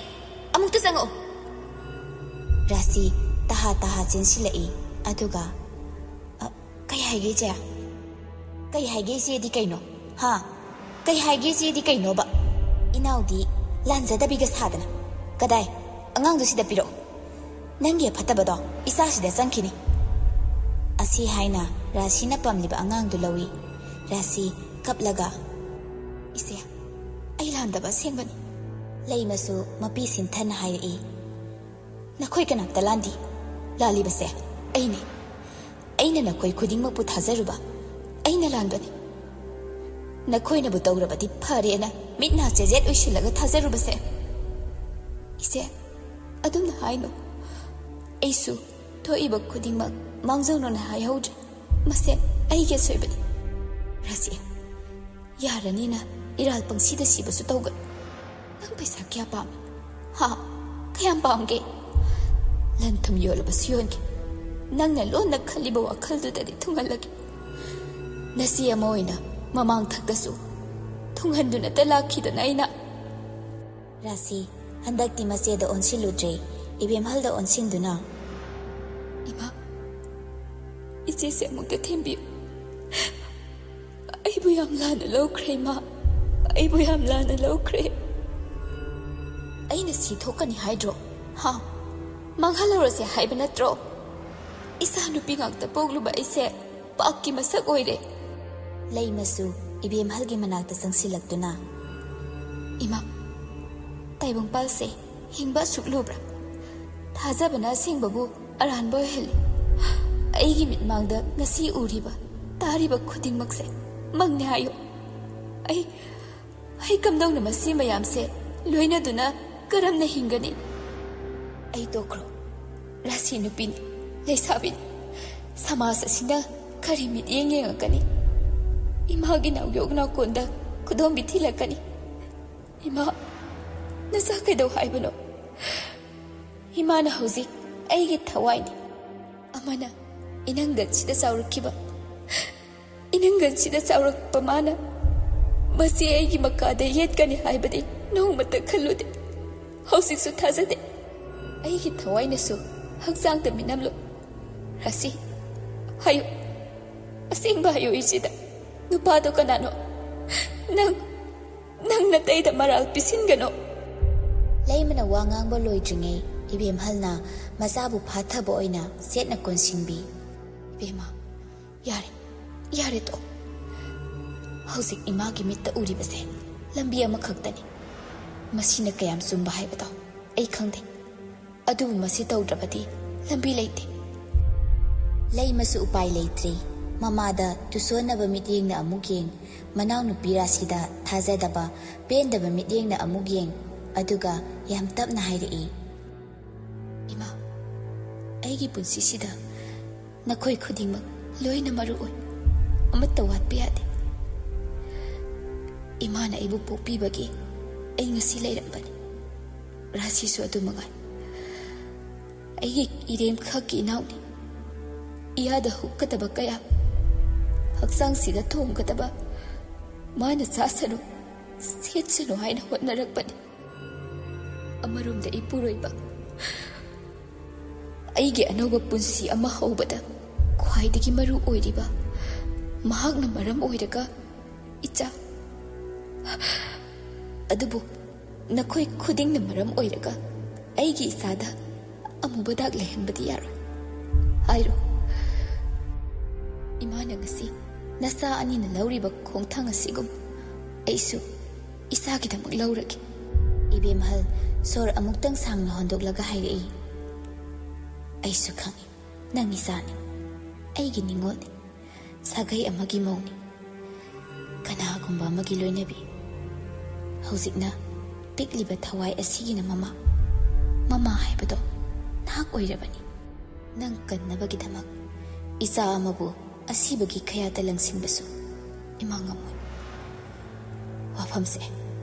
ꯑꯃꯨꯛꯇ ꯆꯪꯉꯛꯑꯣ꯫ ꯔꯥꯁꯤ ꯇꯍꯥ ꯇꯍꯥ ꯆꯦꯟꯁꯤꯜꯂꯛꯏ꯫ ꯑꯗꯨꯒ ꯀꯩ ꯍꯥꯏꯒꯦ ꯏꯆꯦ? ꯀꯩ ꯍꯥꯏꯒꯦ ꯏꯆꯦꯗꯤ ꯀꯩꯅꯣ? ꯍꯥ, ꯀꯩ ꯍꯥꯏꯒꯦ ꯏꯆꯦꯗꯤ ꯀꯩꯅꯣꯕ? ꯏꯅꯥꯎꯗꯤ ꯂꯥꯟꯖꯗꯕꯤꯒ ꯁꯥꯗꯅ ꯀꯗꯥꯏ? ꯑꯉꯥꯡꯗꯨ ꯁꯤꯗ ꯄꯤꯔꯛꯑꯣ꯫ ꯅꯪꯒꯤ ꯐꯠꯇꯕꯗꯣ ꯏꯆꯥꯁꯤꯗ ꯆꯪꯈꯤꯅꯤ꯫ ꯑꯁꯤ ꯍꯥꯏꯅ ꯔꯥꯁꯤꯅ ꯄꯝꯂꯤꯕ ꯑꯉꯥꯡꯗꯨ ꯂꯧꯏ꯫ ꯔꯥꯁꯤ ꯀꯞꯂꯒ, ꯏꯆꯦ, ꯑꯩ ꯂꯥꯟꯗꯕ ꯑꯁꯦꯡꯕꯅꯤ꯫ ꯂꯩꯃꯁꯨ ꯃꯄꯤ ꯁꯤꯟꯊꯅ ꯍꯥꯏꯔꯛꯏ꯫ ꯅꯈꯣꯏ ꯀꯅꯥꯝꯇ ꯂꯥꯟꯗꯤ꯫ ꯂꯥꯜꯂꯤꯕꯁꯦ ꯑꯩꯅꯤ꯫ ꯑꯩꯅ ꯅꯈꯣꯏ ꯈꯨꯗꯤꯡꯃꯛꯄꯨ ꯊꯥꯖꯔꯨꯕ ꯑꯩꯅ ꯂꯥꯟꯕꯅꯤ꯫ ꯅꯈꯣꯏꯅꯕꯨ ꯇꯧꯔꯕꯗꯤ ꯐꯔꯦꯅ ꯃꯤꯠ ꯅꯥ ꯆꯦꯖꯦꯠ ꯑꯣꯏꯁꯤꯜꯂꯒ ꯊꯥꯖꯔꯨꯕꯁꯦ꯫ ꯏꯆꯦ, ꯑꯗꯨꯝꯅ ꯍꯥꯏꯅꯨ꯫ ꯑꯩꯁꯨ ꯊꯣꯛꯏꯕ ꯈꯨꯗꯤꯡꯃꯛ ꯃꯥꯡꯖꯧꯅꯅ ꯍꯥꯏꯍꯧꯗ꯭ꯔꯦ꯫ ꯃꯁꯦ ꯑꯩꯒꯤ ꯑꯁꯣꯏꯕꯅꯤ꯫ ꯔꯥꯁꯤ, ꯌꯥꯔꯅꯤꯅ ꯏꯔꯥꯜ ꯄꯪꯁꯤꯗ ꯁꯤꯕꯁꯨ ꯇꯧꯒꯅꯨ꯫ ꯅꯪ ꯄꯩꯁꯥ ꯀꯌꯥ ꯄꯥꯝꯃꯤ? ꯍꯥ, ꯀꯌꯥꯝ ꯄꯥꯝꯒꯦ? ꯂꯟ ꯊꯨꯝ ꯌꯣꯜꯂꯕꯁꯨ ꯌꯣꯟꯒꯦ꯫ ꯅꯪꯅ ꯂꯣꯟꯅ ꯈꯜꯂꯤꯕ ꯋꯥꯈꯜꯗꯨꯗꯗꯤ ꯊꯨꯡꯍꯜꯂꯒꯦ꯫ ꯅꯆꯦ ꯑꯃ ꯑꯣꯏꯅ ꯃꯃꯥꯡ ꯊꯛꯇꯁꯨ ꯊꯨꯡꯍꯟꯗꯨꯅꯇ ꯂꯥꯛꯈꯤꯗꯅ ꯑꯩꯅ꯫ ꯔꯥꯁꯤ ꯍꯟꯗꯛꯇꯤ ꯃꯆꯦꯗ ꯑꯣꯟꯁꯤꯜꯂꯨꯗ꯭ꯔꯦ꯫ ꯏꯕꯦꯝꯍꯜꯗ ꯑꯣꯟꯁꯤꯟꯗꯨꯅ, ꯏꯃꯥ, ꯏꯆꯦꯁꯦ ꯑꯃꯨꯛꯇ ꯊꯦꯝꯕꯤꯌꯨ꯫ ꯑꯩꯕꯨ ꯌꯥꯝ ꯂꯥꯟꯅ ꯂꯧꯈ꯭ꯔꯦ ꯏꯃꯥ, ꯑꯩꯕꯨ ꯌꯥꯝ ꯂꯥꯟꯅ ꯂꯧꯈ꯭ꯔꯦ꯫ ꯑꯩꯅ ꯁꯤ ꯊꯣꯛꯀꯅꯤ ꯍꯥꯏꯗ꯭ꯔꯣ? ꯍꯥ, ꯃꯥꯡꯍꯜꯂꯨꯔꯁꯦ ꯍꯥꯏꯕ ꯅꯠꯇ꯭ꯔꯣ? ꯏꯆꯥ ꯅꯨꯄꯤ ꯉꯥꯛꯇ ꯄꯣꯛꯂꯨꯕ ꯑꯩꯁꯦ ꯄꯥꯞꯀꯤ ꯃꯁꯛ ꯑꯣꯏꯔꯦ꯫ ꯂꯩꯃꯁꯨ ꯏꯕꯦꯝꯍꯜꯒꯤ ꯃꯅꯥꯛꯇ ꯆꯪꯁꯤꯜꯂꯛꯇꯨꯅ, ꯏꯃꯥ, ꯇꯥꯏꯕꯪꯄꯥꯜꯁꯦ ꯍꯤꯡꯕ ꯑꯁꯨꯛ ꯂꯨꯕ꯭ꯔꯥ? ꯊꯥꯖꯕꯅ ꯑꯁꯦꯡꯕꯕꯨ ꯑꯔꯥꯟꯕ ꯑꯣꯏꯍꯜꯂꯤ꯫ ꯑꯩꯒꯤ ꯃꯤꯠꯃꯥꯡꯗ ꯉꯁꯤ ꯎꯔꯤꯕ ꯇꯥꯔꯤꯕ ꯈꯨꯗꯤꯡꯃꯛꯁꯦ ꯃꯪꯅꯦ ꯍꯥꯏꯌꯨ꯫ ꯑꯩ ꯀꯝꯗꯧꯅ ꯃꯁꯤ ꯃꯌꯥꯝꯁꯦ ꯂꯣꯏꯅꯗꯨꯅ ꯀꯔꯝꯅ ꯍꯤꯡꯒꯅꯤ? ꯑꯩ ꯇꯣꯛꯈ꯭ꯔꯣ꯫ ꯔꯥꯁꯤ ꯅꯨꯄꯤꯅꯤ, ꯂꯩꯁꯥꯕꯤꯅꯤ꯫ ꯁꯃꯥꯖ ꯑꯁꯤꯅ ꯀꯔꯤ ꯃꯤꯠꯌꯦꯡ ꯌꯦꯡꯉꯛꯀꯅꯤ? ꯏꯃꯥꯒꯤ ꯅꯥꯎꯌꯣꯛ ꯅꯥꯎꯀꯣꯟꯗ ꯈꯨꯗꯣꯝꯕꯤ ꯊꯤꯜꯂꯛꯀꯅꯤ꯫ ꯏꯃꯥ, ꯅꯆꯥ ꯀꯩꯗꯧ ꯍꯥꯏꯕꯅꯣ? ꯏꯃꯥꯅ ꯍꯧꯖꯤꯛ ꯑꯩꯒꯤ ꯊꯋꯥꯏꯅꯤ꯫ ꯑꯃꯅ ꯏꯅꯪꯒꯟꯁꯤꯗ ꯆꯥꯎꯔꯛꯈꯤꯕ, ꯏꯅꯪꯒꯟꯁꯤꯗ ꯆꯥꯎꯔꯛꯄ ꯃꯥꯅ ꯃꯁꯤ ꯑꯩꯒꯤ ꯃꯀꯥꯗ ꯌꯦꯠꯀꯅꯤ ꯍꯥꯏꯕꯗꯤ ꯅꯣꯡꯃꯇ ꯈꯜꯂꯨꯗꯦ, ꯍꯧꯖꯤꯛꯁꯨ ꯊꯥꯖꯗꯦ꯫ ꯑꯩꯒꯤ ꯊꯋꯥꯏꯅꯁꯨ ꯍꯛꯆꯥꯡꯗ ꯃꯤꯅꯝꯂꯨ꯫ ꯔꯥꯁꯤ, ꯍꯥꯏꯌꯨ, ꯑꯁꯦꯡꯕ ꯍꯥꯏꯌꯨ ꯏꯆꯦꯗ꯫ ꯅꯨꯄꯥꯗꯣ ꯀꯅꯥꯅꯣ? ꯅꯪ ꯅꯇꯩꯗ ꯃꯔꯥꯜ ꯄꯤꯁꯤꯟꯒꯅꯣ꯫ ꯂꯩꯃꯅ ꯋꯥ ꯉꯥꯡꯕ ꯂꯣꯏꯗ꯭ꯔꯤꯉꯩ ꯏꯕꯦꯝꯍꯜꯅ ꯃꯆꯥꯕꯨ ꯐꯥꯊꯕ ꯑꯣꯏꯅ ꯆꯦꯠꯅ ꯀꯣꯟꯁꯤꯟꯕꯤ꯫ ꯏꯕꯦꯝꯃ, ꯌꯥꯔꯦ ꯇꯣ꯫ ꯍꯧꯖꯤꯛ ꯏꯃꯥꯒꯤ ꯃꯤꯠꯇ ꯎꯔꯤꯕꯁꯦ ꯂꯝꯕꯤ ꯑꯃꯈꯛꯇꯅꯤ꯫ ꯃꯁꯤꯅ ꯀꯌꯥꯝ ꯆꯨꯝꯕ ꯍꯥꯏꯕꯗꯣ ꯑꯩ ꯈꯪꯗꯦ, ꯑꯗꯨꯕꯨ ꯃꯁꯤ ꯇꯧꯗ꯭ꯔꯕꯗꯤ ꯂꯝꯕꯤ ꯂꯩꯇꯦ꯫ ꯂꯩꯃꯁꯨ ꯎꯄꯥꯏ ꯂꯩꯇ꯭ꯔꯤ꯫ ꯃꯃꯥꯗ ꯇꯨꯁꯣꯟꯅꯕ ꯃꯤꯠꯌꯦꯡꯅ ꯑꯃꯨꯛ ꯌꯦꯡ, ꯃꯅꯥꯎꯅꯨꯄꯤ ꯔꯥꯁꯤꯗ ꯊꯥꯖꯗꯕ ꯄꯦꯟꯗꯕ ꯃꯤꯠꯌꯦꯡꯅ ꯑꯃꯨꯛ ꯌꯦꯡ, ꯑꯗꯨꯒ ꯌꯥꯝ ꯇꯞꯅ ꯍꯥꯏꯔꯛꯏ, ꯏꯃꯥ, ꯑꯩꯒꯤ ꯄꯨꯟꯁꯤꯁꯤꯗ ꯅꯈꯣꯏ ꯈꯨꯗꯤꯡꯃꯛ ꯂꯣꯏꯅ ꯃꯔꯨ ꯑꯣꯏ, ꯑꯃꯠꯇ ꯋꯥꯠꯄ ꯌꯥꯗꯦ꯫ ꯏꯃꯥꯅ ꯑꯩꯕꯨ ꯄꯣꯛꯄꯤꯕꯒꯤ ꯑꯩ ꯉꯁꯤ ꯂꯩꯔꯝꯕꯅꯤ꯫ ꯔꯥꯁꯤꯁꯨ ꯑꯗꯨꯃꯉꯥꯏ, ꯑꯩꯒꯤ ꯏꯔꯦꯝ ꯈꯛꯀꯤ ꯏꯅꯥꯎꯅꯤ꯫ ꯏꯌꯥꯗ ꯍꯨꯛꯀꯗꯕ ꯀꯌꯥ, ꯍꯛꯆꯥꯡꯁꯤꯗ ꯊꯣꯡꯒꯗꯕ ꯃꯥꯅ ꯆꯥꯁꯅꯨ ꯁꯦꯠꯁꯅꯨ ꯍꯥꯏꯅ ꯍꯣꯠꯅꯔꯛꯄꯅꯤ꯫ ꯑꯃꯔꯣꯝꯗ ꯏꯄꯨꯔꯣꯏꯕ, ꯑꯩꯒꯤ ꯑꯅꯧꯕ ꯄꯨꯟꯁꯤ ꯑꯃ ꯍꯧꯕꯗ ꯈ꯭ꯋꯥꯏꯗꯒꯤ ꯃꯔꯨ ꯑꯣꯏꯔꯤꯕ ꯃꯍꯥꯛꯅ ꯃꯔꯝ ꯑꯣꯏꯔꯒ ꯏꯆꯥ, ꯑꯗꯨꯕꯨ ꯅꯈꯣꯏ ꯈꯨꯗꯤꯡꯅ ꯃꯔꯝ ꯑꯣꯏꯔꯒ ꯑꯩꯒꯤ ꯏꯆꯥꯗ ꯑꯃꯨꯕ ꯗꯥꯛ ꯂꯩꯍꯟꯕꯗꯤ ꯌꯥꯔꯣꯏ꯫ ꯍꯥꯏꯔꯣ, ꯏꯃꯥꯅ ꯉꯁꯤ ꯅꯆꯥ ꯑꯅꯤꯅ ꯂꯧꯔꯤꯕ ꯈꯣꯡꯊꯥꯡ ꯑꯁꯤꯒꯨꯝ ꯑꯩꯁꯨ ꯏꯆꯥꯒꯤꯗꯃꯛ ꯂꯧꯔꯒꯦ꯫ ꯏꯕꯦꯝꯍꯜ ꯁꯣꯔ ꯑꯃꯨꯛꯇꯪ ꯁꯥꯡꯅ ꯍꯣꯟꯗꯣꯛꯂꯒ ꯍꯥꯏꯔꯛꯏ, ꯑꯩꯁꯨ ꯈꯪꯏ ꯅꯪ ꯏꯆꯥꯅꯤ, ꯑꯩꯒꯤ ꯅꯤꯡꯉꯣꯜꯅꯤ, ꯁꯥꯒꯩ ꯑꯃꯒꯤ ꯃꯧꯅꯤ, ꯀꯅꯥꯒꯨꯝꯕ ꯑꯃꯒꯤ ꯂꯣꯏꯅꯕꯤ꯫ ꯍꯧꯖꯤꯛꯅ ꯄꯤꯛꯂꯤꯕ ꯊꯋꯥꯏ ꯑꯁꯤꯒꯤꯅ ꯃꯃꯥ ꯍꯥꯏꯕꯗꯣ ꯅꯍꯥꯛ ꯑꯣꯏꯔꯕꯅꯤ꯫ ꯅꯪ ꯀꯟꯅꯕꯒꯤꯗꯃꯛ ꯏꯆꯥ ꯑꯃꯕꯨ ꯑꯁꯤꯕꯒꯤ ꯈꯌꯥꯠꯇ ꯂꯪꯁꯤꯟꯕꯁꯨ ꯏꯃꯥ ꯉꯝꯃꯣꯏ꯫ ꯋꯥꯐꯝꯁꯦ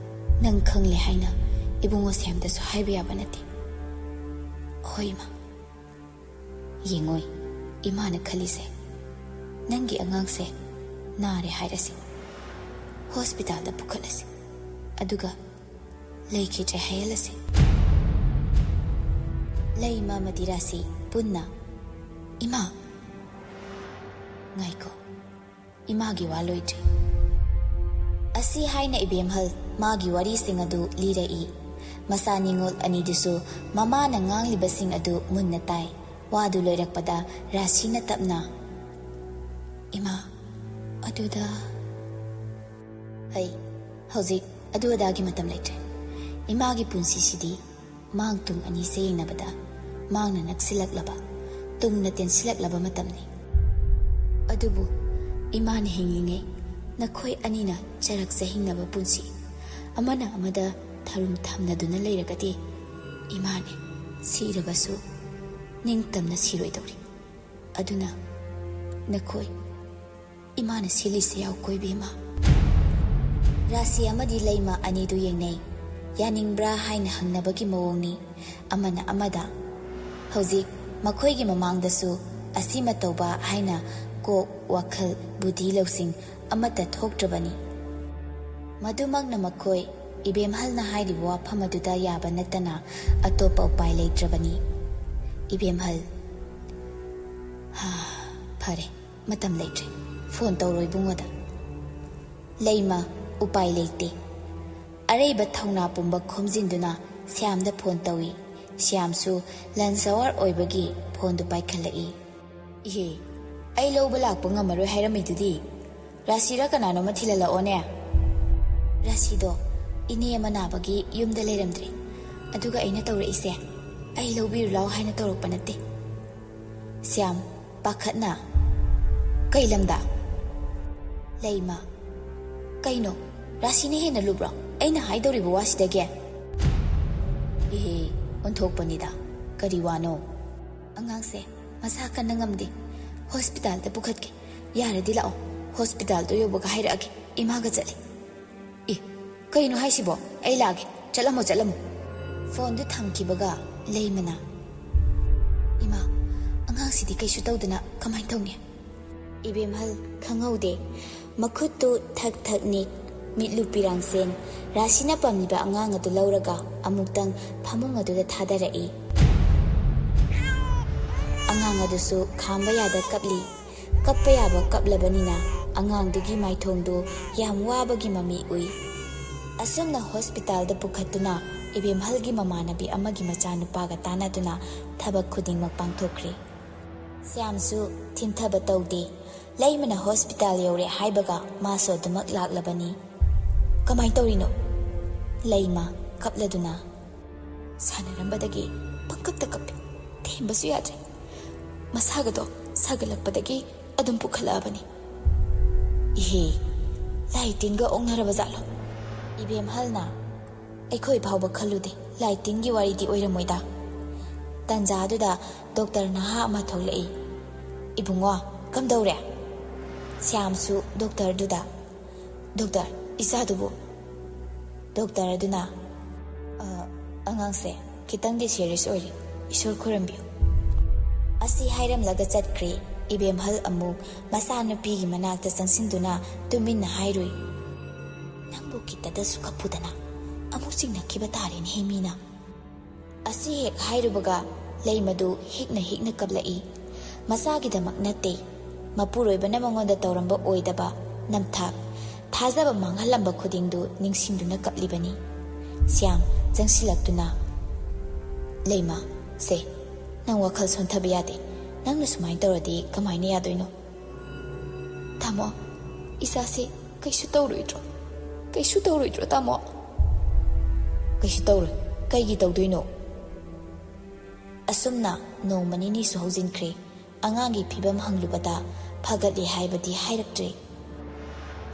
ꯅꯪ ꯈꯪꯂꯦ ꯍꯥꯏꯅ ꯏꯕꯨꯡꯉꯣ ꯁꯦꯝꯗꯁꯨ ꯍꯥꯏꯕ ꯌꯥꯕ ꯅꯠꯇꯦ꯫ ꯍꯣꯏ ꯏꯃꯥ, ꯌꯦꯡꯉꯣꯏ ꯏꯃꯥꯅ ꯈꯜꯂꯤꯁꯦ, ꯅꯪꯒꯤ ꯑꯉꯥꯡꯁꯦ ꯅꯥꯔꯦ ꯍꯥꯏꯔꯁꯤ, ꯍꯣꯁꯄꯤꯇꯥꯜꯗ ꯄꯨꯈꯠꯂꯁꯤ, ꯑꯗꯨꯒ ꯂꯩꯈꯤꯗ꯭ꯔꯦ ꯍꯥꯏꯍꯜꯂꯁꯤ꯫ ꯂꯩꯃ ꯑꯃꯗꯤ ꯔꯥꯁꯤ ꯄꯨꯟꯅ ꯏꯃꯥ ꯉꯥꯏꯈꯣ, ꯏꯃꯥꯒꯤ ꯋꯥ ꯂꯣꯏꯗ꯭ꯔꯤ꯫ ꯑꯁꯤ ꯍꯥꯏꯅ ꯏꯕꯦꯝꯍꯜ ꯃꯥꯒꯤ ꯋꯥꯔꯤꯁꯤꯡ ꯑꯗꯨ ꯂꯤꯔꯛꯏ꯫ ꯃꯆꯥ ꯅꯤꯡꯉꯣꯜ ꯑꯅꯤꯗꯨꯁꯨ ꯃꯃꯥꯅ ꯉꯥꯡꯂꯤꯕꯁꯤꯡ ꯑꯗꯨ ꯃꯨꯟꯅ ꯇꯥꯏ꯫ ꯋꯥꯗꯨ ꯂꯣꯏꯔꯛꯄꯗ ꯔꯥꯁꯤꯅ ꯇꯞꯅ, ꯏꯃꯥ ꯑꯗꯨꯗ ꯍꯧꯖꯤꯛ ꯑꯗꯨ ꯑꯗꯥꯒꯤ ꯃꯇꯝ ꯂꯩꯇ꯭ꯔꯦ꯫ ꯏꯃꯥꯒꯤ ꯄꯨꯟꯁꯤꯁꯤꯗꯤ ꯃꯥꯡ ꯇꯨꯡ ꯑꯅꯤꯁꯦ ꯌꯦꯡꯅꯕꯗ ꯃꯥꯡꯅ ꯅꯛꯁꯤꯜꯂꯛꯂꯕ, ꯇꯨꯡꯅ ꯇꯦꯟꯁꯤꯜꯂꯛꯂꯕ ꯃꯇꯝꯅꯤ꯫ ꯑꯗꯨꯕꯨ ꯏꯃꯥꯅ ꯍꯤꯡꯂꯤꯉꯩ ꯅꯈꯣꯏ ꯑꯅꯤꯅ ꯆꯔꯛ ꯆꯍꯤꯡꯅꯕ ꯄꯨꯟꯁꯤ, ꯑꯃꯅ ꯑꯃꯗ ꯊꯔꯨꯝ ꯊꯝꯅꯗꯨꯅ ꯂꯩꯔꯒꯗꯤ ꯏꯃꯥꯅꯦ ꯁꯤꯔꯕꯁꯨ ꯅꯤꯡꯇꯝꯅ ꯁꯤꯔꯣꯏꯗꯧꯔꯤ꯫ ꯑꯗꯨꯅ ꯅꯈꯣꯏ ꯏꯃꯥꯅ ꯁꯤꯜꯂꯤꯁꯦ ꯌꯥꯎꯀꯣ ꯏꯕꯦꯝꯃ꯫ ꯔꯥꯁꯤ ꯑꯃꯗꯤ ꯂꯩꯃ ꯑꯅꯤꯗꯨ ꯌꯦꯡꯅꯩ꯫ ꯌꯥꯅꯤꯡꯕ꯭ꯔꯥ ꯍꯥꯏꯅ ꯍꯪꯅꯕꯒꯤ ꯃꯑꯣꯡꯅꯤ ꯑꯃꯅ ꯑꯃꯗ꯫ ꯍꯧꯖꯤꯛ ꯃꯈꯣꯏꯒꯤ ꯃꯃꯥꯡꯗꯁꯨ ꯑꯁꯤꯃ ꯇꯧꯕ ꯍꯥꯏꯅ ꯀꯣꯛ, ꯋꯥꯈꯜ, ꯕꯨꯙꯤ ꯂꯧꯁꯤꯡ ꯑꯃꯠꯇ ꯊꯣꯛꯇ꯭ꯔꯕꯅꯤ꯫ ꯃꯗꯨꯃꯛꯅ ꯃꯈꯣꯏ ꯏꯕꯦꯝꯍꯜꯅ ꯍꯥꯏꯔꯤꯕ ꯋꯥꯐꯝ ꯑꯗꯨꯗ ꯌꯥꯕ ꯅꯠꯇꯅ ꯑꯇꯣꯞꯄ ꯎꯄꯥꯏ ꯂꯩꯇ꯭ꯔꯕꯅꯤ꯫ ꯏꯕꯦꯝꯍꯜ, ꯐꯔꯦ, ꯃꯇꯝ ꯂꯩꯇ꯭ꯔꯦ, ꯐꯣꯟ ꯇꯧꯔꯣ ꯏꯕꯨꯡꯉꯣꯗ꯫ ꯂꯩꯃ ꯎꯄꯥꯏ ꯂꯩꯇꯦ꯫ ꯑꯔꯩꯕ ꯊꯧꯅꯥ ꯄꯨꯝꯕ ꯈꯣꯝꯖꯤꯟꯗꯨꯅ ꯁ꯭ꯌꯥꯝꯗ ꯐꯣꯟ ꯇꯧꯏ꯫ ꯁ꯭ꯌꯥꯝꯁꯨ ꯂꯟꯆ ꯑꯋꯥꯔ ꯑꯣꯏꯕꯒꯤ ꯐꯣꯟꯗꯨ ꯄꯥꯏꯈꯠꯂꯛꯏ꯫ ꯏꯍꯦ, ꯑꯩ ꯂꯧꯕ ꯂꯥꯛꯄ ꯉꯝꯃꯔꯣꯏ ꯍꯥꯏꯔꯝꯃꯤꯗꯨꯗꯤ, ꯔꯥꯁꯤꯔ ꯀꯅꯥꯅꯣꯃ ꯊꯤꯜꯍꯜꯂꯛꯑꯣꯅꯦ꯫ ꯔꯥꯁꯤꯗꯣ ꯏꯅꯦ ꯑꯃ ꯅꯥꯕꯒꯤ ꯌꯨꯝꯗ ꯂꯩꯔꯝꯗ꯭ꯔꯦ, ꯑꯗꯨꯒ ꯑꯩꯅ ꯇꯧꯔꯛꯏꯁꯦ ꯑꯩ ꯂꯧꯕꯤꯔꯨ ꯂꯥꯎ ꯍꯥꯏꯅ ꯇꯧꯔꯛꯄ ꯅꯠꯇꯦ꯫ ꯁ꯭ꯌꯥꯝ ꯄꯥꯈꯠꯅ, ꯀꯩ ꯂꯝꯗ? ꯂꯩꯃ, ꯀꯩꯅꯣ ꯔꯥꯁꯤꯅ ꯍꯦꯟꯅ ꯂꯨꯕ꯭ꯔꯣ ꯑꯩꯅ ꯍꯥꯏꯗꯧꯔꯤꯕ ꯋꯥꯁꯤꯗꯒꯤ? ꯏꯍꯦ, ꯑꯣꯟꯊꯣꯛꯄꯅꯤꯗ, ꯀꯔꯤ ꯋꯥꯅꯣ? ꯑꯉꯥꯡꯁꯦ ꯃꯁꯥ ꯀꯟꯅ ꯉꯝꯗꯦ, ꯍꯣꯁꯄꯤꯇꯥꯜꯗ ꯄꯨꯈꯠꯀꯦ, ꯌꯥꯔꯗꯤ ꯂꯥꯛꯑꯣ, ꯍꯣꯁꯄꯤꯇꯥꯜꯗꯣ ꯌꯧꯕꯒ ꯍꯥꯏꯔꯛꯑꯒꯦ, ꯏꯃꯥꯒ ꯆꯠꯂꯦ꯫ ꯀꯩꯅꯣ ꯍꯥꯏꯁꯤꯕꯣ? ꯑꯩ ꯂꯥꯛꯑꯒꯦ, ꯆꯠꯂꯝꯃꯣ꯫ ꯐꯣꯟꯗꯨ ꯊꯝꯈꯤꯕꯒ ꯂꯩꯃꯅ, ꯏꯃꯥ, ꯑꯉꯥꯡꯁꯤꯗꯤ ꯀꯩꯁꯨ ꯇꯧꯗꯅ ꯀꯃꯥꯏꯅ ꯇꯧꯅꯤ? ꯏꯕꯦꯝꯍꯜ ꯈꯪꯍꯧꯗꯦ꯫ ꯃꯈꯨꯠꯇꯨ ꯊꯛ ꯊꯛ ꯅꯤꯛ, ꯃꯤꯠꯂꯨ ꯄꯤꯔꯥꯡꯁꯦꯟ ꯔꯥꯁꯤꯅ ꯄꯝꯂꯤꯕ ꯑꯉꯥꯡ ꯑꯗꯨ ꯂꯧꯔꯒ ꯑꯃꯨꯛꯇꯪ ꯐꯃꯨꯡ ꯑꯗꯨꯗ ꯊꯥꯗꯔꯛꯏ꯫ ꯑꯉꯥꯡ ꯑꯗꯨꯁꯨ ꯈꯥꯝꯕ ꯌꯥꯗ ꯀꯞꯂꯤ꯫ ꯀꯞꯄ ꯌꯥꯕ ꯀꯞꯂꯕꯅꯤꯅ ꯑꯉꯥꯡꯗꯨꯒꯤ ꯃꯥꯏꯊꯣꯡꯗꯨ ꯌꯥꯝ ꯋꯥꯕꯒꯤ ꯃꯃꯤ ꯎꯏ꯫ ꯑꯁꯨꯝꯅ ꯍꯣꯁꯄꯤꯇꯥꯜꯗ ꯄꯨꯈꯠꯇꯨꯅ ꯏꯕꯦꯝꯍꯜꯒꯤ ꯃꯃꯥꯟꯅꯕꯤ ꯑꯃꯒꯤ ꯃꯆꯥꯅꯨꯄꯥꯒ ꯇꯥꯟꯅꯗꯨꯅ ꯊꯕꯛ ꯈꯨꯗꯤꯡꯃꯛ ꯄꯥꯡꯊꯣꯛꯈ꯭ꯔꯦ꯫ ꯁ꯭ꯌꯥꯝꯁꯨ ꯊꯤꯟꯊꯕ ꯇꯧꯗꯦ꯫ ꯂꯩꯃꯅ ꯍꯣꯁꯄꯤꯇꯥꯜ ꯌꯧꯔꯦ ꯍꯥꯏꯕꯒ ꯃꯥꯁꯨ ꯑꯗꯨꯃꯛ ꯂꯥꯛꯂꯕꯅꯤ꯫ ꯀꯃꯥꯏꯅ ꯇꯧꯔꯤꯅꯣ? ꯂꯩꯃ ꯀꯞꯂꯗꯨꯅ, ꯁꯥꯟꯅꯔꯝꯕꯗꯒꯤ ꯄꯪꯀꯞꯇ ꯀꯞꯄꯦ, ꯊꯦꯝꯕꯁꯨ ꯌꯥꯗ꯭ꯔꯦ, ꯃꯁꯥꯒꯗꯣ ꯁꯥꯒꯠꯂꯛꯄꯗꯒꯤ ꯑꯗꯨꯝ ꯄꯨꯈꯠꯂꯛꯑꯕꯅꯤ꯫ ꯏꯍꯦ, ꯂꯥꯏ ꯇꯤꯟꯒ ꯑꯣꯛꯅꯔꯕ ꯖꯥꯠꯂꯣ? ꯏꯕꯦꯝꯍꯜꯅ, ꯑꯩꯈꯣꯏ ꯐꯥꯎꯕ ꯈꯜꯂꯨꯗꯦ ꯂꯥꯏ ꯇꯤꯟꯒꯤ ꯋꯥꯔꯤꯗꯤ ꯑꯣꯏꯔꯝꯃꯣꯏꯗ꯫ ꯇꯟꯖꯥꯗꯨꯗ ꯗꯣꯛꯇꯔ ꯅꯍꯥ ꯑꯃ ꯊꯣꯛꯂꯛꯏ꯫ ꯏꯕꯨꯡꯉꯣ, ꯀꯝꯗꯧꯔꯦ? ꯁ꯭ꯌꯥꯝꯁꯨ ꯗꯣꯛꯇꯔꯗꯨꯗ, ꯗꯣꯛꯇꯔ, ꯏꯆꯥꯗꯨꯕꯨ? ꯗꯣꯛꯇꯔ ꯑꯗꯨꯅ, ꯑꯉꯥꯡꯁꯦ ꯈꯤꯇꯪꯗꯤ ꯁꯦꯔꯤꯌꯁ ꯑꯣꯏꯔꯤ, ꯏꯁꯣꯔ ꯈꯨꯔꯨꯝꯕꯤꯌꯨ꯫ ꯑꯁꯤ ꯍꯥꯏꯔꯝꯂꯒ ꯆꯠꯈ꯭ꯔꯦ꯫ ꯏꯕꯦꯝꯍꯜ ꯑꯃꯨꯛ ꯃꯆꯥꯅꯨꯄꯤꯒꯤ ꯃꯅꯥꯛꯇ ꯆꯪꯁꯤꯟꯗꯨꯅ ꯇꯨꯃꯤꯟꯅ ꯍꯥꯏꯔꯨꯏ, ꯅꯪꯕꯨ ꯈꯤꯇꯗꯁꯨ ꯀꯞꯄꯨꯗꯅ ꯑꯃꯨꯛ ꯆꯤꯡꯅꯈꯤꯕ ꯇꯥꯔꯦꯅꯦ ꯃꯤꯅ꯫ ꯑꯁꯤ ꯍꯦꯛ ꯍꯥꯏꯔꯨꯕꯒ ꯂꯩꯃꯗꯨ ꯍꯤꯛꯅ ꯍꯤꯛꯅ ꯀꯞꯂꯛꯏ꯫ ꯃꯆꯥꯒꯤꯗꯃꯛ ꯅꯠꯇꯦ, ꯃꯄꯨꯔꯣꯏꯕꯅ ꯃꯉꯣꯟꯗ ꯇꯧꯔꯝꯕ ꯑꯣꯏꯗꯕ ꯅꯝꯊꯥꯛ, ꯊꯥꯖꯕ ꯃꯥꯡꯍꯜꯂꯝꯕ ꯈꯨꯗꯤꯡꯗꯨ ꯅꯤꯡꯁꯤꯡꯗꯨꯅ ꯀꯞꯂꯤꯕꯅꯤ꯫ ꯁ꯭ꯌꯥꯝ ꯆꯪꯁꯤꯜꯂꯛꯇꯨꯅ, ꯂꯩꯃ, ꯁꯦ, ꯅꯪ ꯋꯥꯈꯜ ꯁꯣꯟꯊꯕ ꯌꯥꯗꯦ, ꯅꯪꯅ ꯁꯨꯃꯥꯏꯅ ꯇꯧꯔꯗꯤ ꯀꯃꯥꯏꯅ ꯌꯥꯗꯣꯏꯅꯣ? ꯇꯥꯃꯣ ꯏꯁꯥꯁꯦ ꯀꯩꯁꯨ ꯇꯧꯔꯣꯏꯗ꯭ꯔꯣ ꯇꯥꯃꯣ ꯀꯩꯁꯨ ꯇꯧꯔꯣꯏ ꯀꯩꯒꯤ ꯇꯧꯗꯣꯏꯅꯣ ꯑꯁꯨꯝꯅ ꯅꯣꯡꯃ ꯅꯤꯅꯤꯁꯨ ꯍꯧꯖꯤꯟꯈ꯭ꯔꯦ ꯑꯉꯥꯡꯒꯤ ꯐꯤꯕꯝ ꯍꯪꯂꯨꯕꯗ ꯐꯒꯠꯂꯦ ꯍꯥꯏꯕꯗꯤ ꯍꯥꯏꯔꯛꯇ꯭ꯔꯦ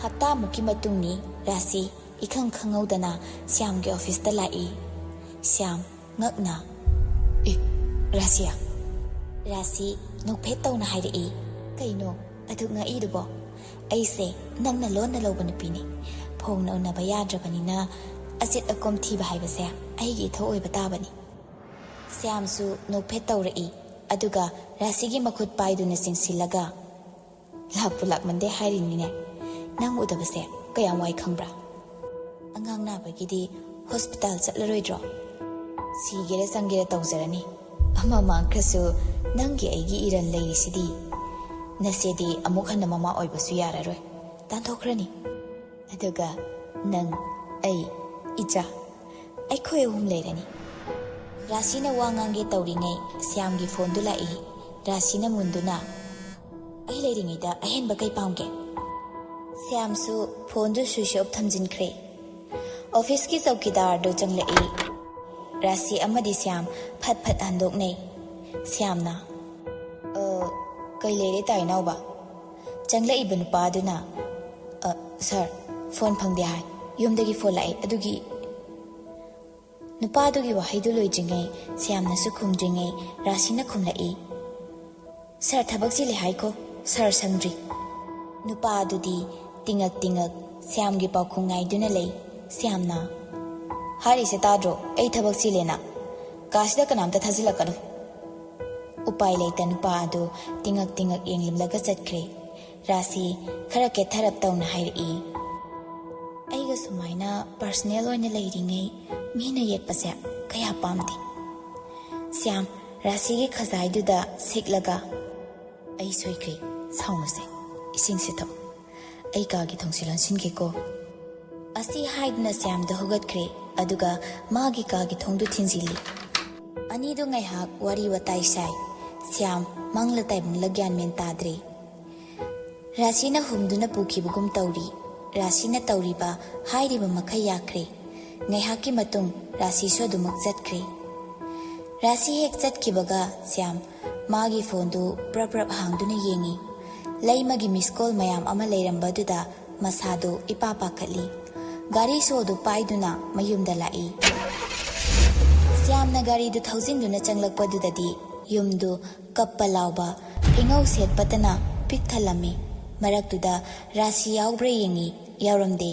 ꯍꯞꯇꯥꯃꯨꯛꯀꯤ ꯃꯇꯨꯡꯅꯤ ꯔꯥꯁꯤ 이khang khangꯧꯗꯅ ꯁ꯭ꯌꯥꯝꯒꯤ ꯑꯣꯐꯤꯁꯇ ꯂꯥꯛꯏ ꯁ꯭ꯌꯥꯝ ꯉꯛꯅ ꯔꯥꯁꯤꯌꯥ ꯔꯥꯁꯤ ꯅꯣꯛꯐꯦꯠ ꯇꯧꯅ ꯍꯥꯏꯔꯛꯏ ꯀꯩꯅꯣ ꯑꯗꯨꯛ ꯉꯛꯏꯗꯨꯕꯣ ꯑꯩꯁꯦ ꯅꯪꯅ ꯂꯣꯟꯅ ꯂꯧꯕ ꯅꯨꯄꯤꯅꯤ ꯐꯣꯡꯅ ꯎꯅꯕ ꯌꯥꯗ꯭ꯔꯕꯅꯤꯅ ꯑꯆꯦꯠ ꯑꯀꯣꯝ ꯊꯤꯕ ꯍꯥꯏꯕꯁꯦ ꯑꯩꯒꯤ ꯏꯊꯧ ꯑꯣꯏꯕ ꯇꯥꯕꯅꯤ ꯁ꯭ꯌꯥꯝꯁꯨ ꯅꯣꯛꯐꯦꯠ ꯇꯧꯔꯛꯏ ꯑꯗꯨꯒ ꯔꯥꯁꯤꯒꯤ ꯃꯈꯨꯠ ꯄꯥꯏꯗꯨꯅ ꯆꯤꯡꯁꯤꯜꯂꯒ ꯂꯥꯛꯄꯨ ꯂꯥꯛꯃꯟꯗꯦ ꯍꯥꯏꯔꯤꯅꯤꯅꯦ ꯅꯪ ꯎꯗꯕꯁꯦ ꯀꯌꯥꯝ ꯋꯥꯏ ꯈꯪꯕ꯭ꯔꯥ ꯑꯉꯥꯡ ꯅꯥꯕꯒꯤꯗꯤ ꯍꯣꯁꯄꯤꯇꯥꯜ ꯆꯠꯂꯔꯣꯏꯗ꯭ꯔꯣ ꯁꯤꯒꯦꯔ ꯆꯪꯒꯦꯔ ꯇꯧꯖꯔꯅꯤ ꯑꯃ ꯃꯥꯡꯈ꯭ꯔꯁꯨ ꯅꯪꯒꯤ ꯑꯩꯒꯤ ꯏꯔꯟ ꯂꯩꯔꯤꯁꯤꯗꯤ ꯅꯆꯦꯗꯤ ꯑꯃꯨꯛ ꯍꯟꯅ ꯃꯃꯥ ꯑꯣꯏꯕꯁꯨ ꯌꯥꯔꯔꯣꯏ ꯇꯥꯟꯊꯣꯛꯈ꯭ꯔꯅꯤ ꯑꯗꯨꯒ ꯅꯪ ꯑꯩ ꯏꯆꯥ ꯑꯩꯈꯣꯏ ꯑꯍꯨꯝ ꯂꯩꯔꯅꯤ ꯔꯥꯁꯤꯅ ꯋꯥ ꯉꯥꯡꯒꯦ ꯇꯧꯔꯤꯉꯩ ꯁ꯭ꯌꯥꯝꯒꯤ ꯐꯣꯟꯗꯨ ꯂꯥꯛꯏ ꯔꯥꯁꯤꯅ ꯃꯨꯟꯗꯨꯅ ꯑꯩ ꯂꯩꯔꯤꯉꯩꯗ ꯑꯍꯦꯟꯕ ꯀꯩ ꯄꯥꯝꯒꯦ ꯁ꯭ꯌꯥꯝꯁꯨ ꯐꯣꯟꯗꯨ ꯁ꯭ꯋꯤꯆ ꯑꯣꯐ ꯊꯝꯖꯤꯟꯈ꯭ꯔꯦ ꯑꯣꯐꯤꯁꯀꯤ ꯆꯧꯀꯤꯗꯥꯔꯗꯨ ꯆꯪꯂꯛꯏ ꯔꯥꯁꯤ ꯑꯃꯗꯤ ꯁ꯭ꯌꯥꯝ ꯐꯠ ꯐꯠ ꯍꯟꯗꯣꯛꯅꯩ ꯁ꯭ꯌꯥꯝꯅ ꯀꯩ ꯂꯩꯔꯦ ꯇꯥꯏꯅꯥꯎꯕ ꯆꯪꯂꯛꯏꯕ ꯅꯨꯄꯥꯗꯨꯅ ꯁꯥꯔ ꯐꯣꯟ ꯐꯪꯗꯦ ꯍꯥꯏ ꯌꯨꯝꯗꯒꯤ ꯐꯣꯟ ꯂꯥꯛꯑꯦ ꯑꯗꯨꯒꯤ ꯅꯨꯄꯥꯗꯨꯒꯤ ꯋꯥꯍꯩꯗꯨ ꯂꯣꯏꯗ꯭ꯔꯤꯉꯩ ꯁ꯭ꯌꯥꯝꯅꯁꯨ ꯈꯨꯝꯗ꯭ꯔꯤꯉꯩ ꯔꯥꯁꯤꯅ ꯈꯨꯝꯂꯛꯏ ꯁꯥꯔ ꯊꯕꯛ ꯆꯤꯜꯂꯦ ꯍꯥꯏꯀꯣ ꯁꯥꯔ ꯁꯪꯗ꯭ꯔꯤ ꯅꯨꯄꯥ ꯑꯗꯨꯗꯤ ꯇꯤꯡꯉꯛ ꯇꯤꯡꯉꯛ ꯁ꯭ꯌꯥꯝꯒꯤ ꯄꯥꯎꯈꯨꯝ ꯉꯥꯏꯗꯨꯅ ꯂꯩ ꯁ꯭ꯌꯥꯝꯅ ꯍꯥꯏꯔꯤꯁꯦ ꯇꯥꯗ꯭ꯔꯣ ꯑꯩ ꯊꯕꯛ ꯆꯤꯜꯂꯦꯅ ꯀꯥꯁꯤꯗ ꯀꯅꯥꯝꯇ ꯊꯥꯖꯤꯜꯂꯛꯀꯅꯨ ꯎꯄꯥꯏ ꯂꯩꯇ ꯅꯨꯄꯥ ꯑꯗꯨ ꯇꯤꯡꯉꯛ ꯇꯤꯡꯉꯛ ꯌꯦꯡꯂꯝꯂꯒ ꯆꯠꯈ꯭ꯔꯦ ꯔꯥꯁꯤ ꯈꯔ ꯀꯦꯊꯔꯞ ꯇꯧꯅ ꯍꯥꯏꯔꯛꯏ ꯑꯩꯒ ꯁꯨꯃꯥꯏꯅ ꯄꯔꯁꯅꯦꯜ ꯑꯣꯏꯅ ꯂꯩꯔꯤꯉꯩ ꯃꯤꯅ ꯌꯦꯠꯄꯁꯦ ꯀꯌꯥ ꯄꯥꯝꯗꯦ ꯁ꯭ꯌꯥꯝ ꯔꯥꯁꯤꯒꯤ ꯈꯖꯥꯏꯗꯨꯗ ꯁꯤꯛꯂꯒ ꯑꯩ ꯁꯣꯏꯈ꯭ꯔꯦ ꯁꯥꯎꯅꯁꯦ ꯏꯁꯤꯡ ꯁꯤꯊꯛ ꯑꯩ ꯀꯥꯒꯤ ꯊꯣꯡꯁꯤ ꯂꯣꯟꯁꯤꯟꯒꯦꯀꯣ ꯑꯁꯤ ꯍꯥꯏꯗꯨꯅ ꯁ꯭ꯌꯥꯝꯗ ꯍꯧꯒꯠꯈ꯭ꯔꯦ ꯑꯗꯨꯒ ꯃꯥꯒꯤ ꯀꯥꯒꯤ ꯊꯣꯡꯗꯨ ꯊꯤꯡꯖꯤꯜꯂꯤ ꯑꯅꯤꯗꯨ ꯉꯥꯏꯍꯥꯛ ꯋꯥꯔꯤ ꯋꯥꯇꯥꯏ ꯁꯥꯏ ꯁ꯭ꯌꯥꯝ ꯃꯪꯂ ꯇꯥꯏꯕꯪꯂ ꯒ꯭ꯌꯥꯟ ꯃꯦꯟ ꯇꯥꯗ꯭ꯔꯦ ꯔꯥꯁꯤꯅ ꯍꯨꯝꯗꯨꯅ ꯄꯨꯈꯤꯕꯒꯨꯝ ꯇꯧꯔꯤ ꯔꯥꯁꯤꯅ ꯇꯧꯔꯤꯕ ꯍꯥꯏꯔꯤꯕ ꯃꯈꯩ ꯌꯥꯈ꯭ꯔꯦ ꯉꯥꯏꯍꯥꯛꯀꯤ ꯃꯇꯨꯡ ꯔꯥꯁꯤꯁꯨ ꯑꯗꯨꯃꯛ ꯆꯠꯈ꯭ꯔꯦ ꯔꯥꯁꯤ ꯍꯦꯛ ꯆꯠꯈꯤꯕꯒ ꯁ꯭ꯌꯥꯝ ꯃꯥꯒꯤ ꯐꯣꯟꯗꯨ ꯄ꯭ꯔꯞ ꯄ꯭ꯔꯞ ꯍꯥꯡꯗꯨꯅ ꯌꯦꯡꯉꯤ ꯂꯩꯃꯒꯤ ꯃꯤꯁꯀꯣꯜ ꯃꯌꯥꯝ ꯑꯃ ꯂꯩꯔꯝꯕꯗꯨꯗ ꯃꯁꯥꯗꯨ ꯏꯄꯥ ꯄꯥꯈꯠꯂꯤ ꯒꯥꯔꯤ ꯁꯣꯗꯨ ꯄꯥꯏꯗꯨꯅ ꯃꯌꯨꯝꯗ ꯂꯥꯛꯏ ꯁ꯭ꯌꯥꯝꯅ ꯒꯥꯔꯤꯗꯨ ꯊꯧꯖꯤꯟꯗꯨꯅ ꯆꯪꯂꯛꯄꯗꯨꯗꯗꯤ ꯌꯨꯝꯗꯨ ꯀꯞꯄ ꯂꯥꯎꯕ ꯐꯤꯉꯧ ꯁꯦꯠꯄꯇꯅ ꯄꯤꯛ ꯊꯜꯂꯝꯃꯤ ꯃꯔꯛꯇꯨꯗ ꯔꯥꯁꯤ ꯌꯥꯎꯕ꯭ꯔꯥ ꯌꯦꯡꯉꯤ ꯌꯥꯎꯔꯝꯗꯦ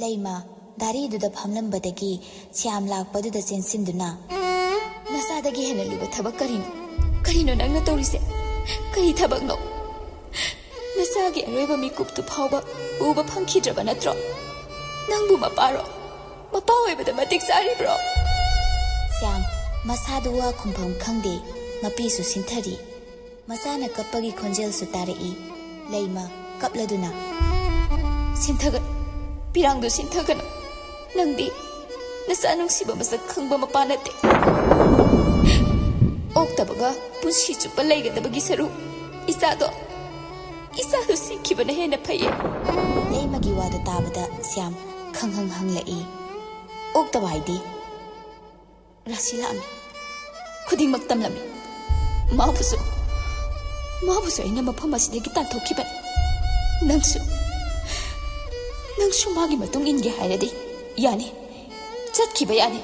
ꯂꯩꯃ ꯒꯥꯔꯤꯗꯨꯗ ꯐꯝꯂꯝꯕꯗꯒꯤ ꯁ꯭ꯌꯥꯝ ꯂꯥꯛꯄꯗꯨꯗ ꯆꯦꯟꯁꯤꯟꯗꯨꯅ ꯅꯁꯥꯗꯒꯤ ꯍꯦꯟꯅ ꯂꯨꯕ ꯊꯕꯛ ꯀꯔꯤꯅꯣ ꯅꯪꯅ ꯇꯧꯔꯤꯁꯦ ꯀꯔꯤ ꯊꯕꯛꯅꯣ ꯅꯁꯥꯒꯤ ꯑꯔꯣꯏꯕ ꯃꯤꯀꯨꯞꯇꯨ ꯐꯥꯎꯕ ꯎꯕ ꯐꯪꯈꯤꯗ꯭ꯔꯕ ꯅꯠꯇ꯭ꯔꯣ ꯅꯪꯕꯨ ꯃꯄꯥ ꯑꯣꯏꯕꯗ ꯃꯇꯤꯛ ꯆꯥꯔꯤꯕ꯭ꯔꯣ ꯁ꯭ꯌꯥꯝ ꯃꯁꯥꯗꯨ ꯋꯥ ꯈꯨꯝꯐꯝ ꯈꯪꯗꯦ ꯃꯄꯤꯁꯨ ꯁꯤꯟꯊꯔꯤ ꯃꯆꯥꯅ ꯀꯞꯄꯒꯤ ꯈꯣꯟꯖꯦꯜꯁꯨ ꯇꯥꯔꯛꯏ ꯂꯩꯃ ꯀꯞꯂꯗꯨꯅ ꯁꯤꯟꯊꯒꯅꯨ ꯄꯤꯔꯥꯡꯗꯨ ꯁꯤꯟꯊꯒꯅꯨ ꯅꯪꯗꯤ ꯅꯆꯥ ꯅꯨꯡꯁꯤꯕ ꯃꯁꯛ ꯈꯪꯕ ꯃꯄꯥ ꯅꯠꯇꯦ ꯑꯣꯛꯇꯕꯒ ꯄꯨꯟꯁꯤ ꯆꯨꯞꯄ ꯂꯩꯒꯗꯕꯒꯤ ꯁꯔꯨꯛ ꯏꯆꯥꯗꯣ ꯁꯤꯈꯤꯕꯅ ꯍꯦꯟꯅ ꯐꯩꯌꯦ ꯂꯩꯃꯒꯤ ꯋꯥꯗꯨ ꯇꯥꯕꯗ ꯁ꯭ꯌꯥꯝ ꯈꯪꯍꯪ ꯍꯪꯂꯛꯏ ꯑꯣꯛꯇꯕ ꯍꯥꯏꯗꯤ ꯔꯥꯁꯤ ꯂꯥꯛꯑꯝꯃꯤ ꯈꯨꯗꯤꯡꯃꯛ ꯇꯝꯂꯝꯃꯤ ꯃꯥꯕꯨꯁꯨ ꯑꯩꯅ ꯃꯐꯝ ꯑꯁꯤꯗꯒꯤ ꯇꯥꯟꯊꯣꯛꯈꯤꯕꯅꯤ ꯅꯪꯁꯨ ꯃꯥꯒꯤ ꯃꯇꯨꯡ ꯏꯟꯒꯦ ꯍꯥꯏꯔꯗꯤ ꯌꯥꯅꯤ ꯆꯠꯈꯤꯕ ꯌꯥꯅꯤ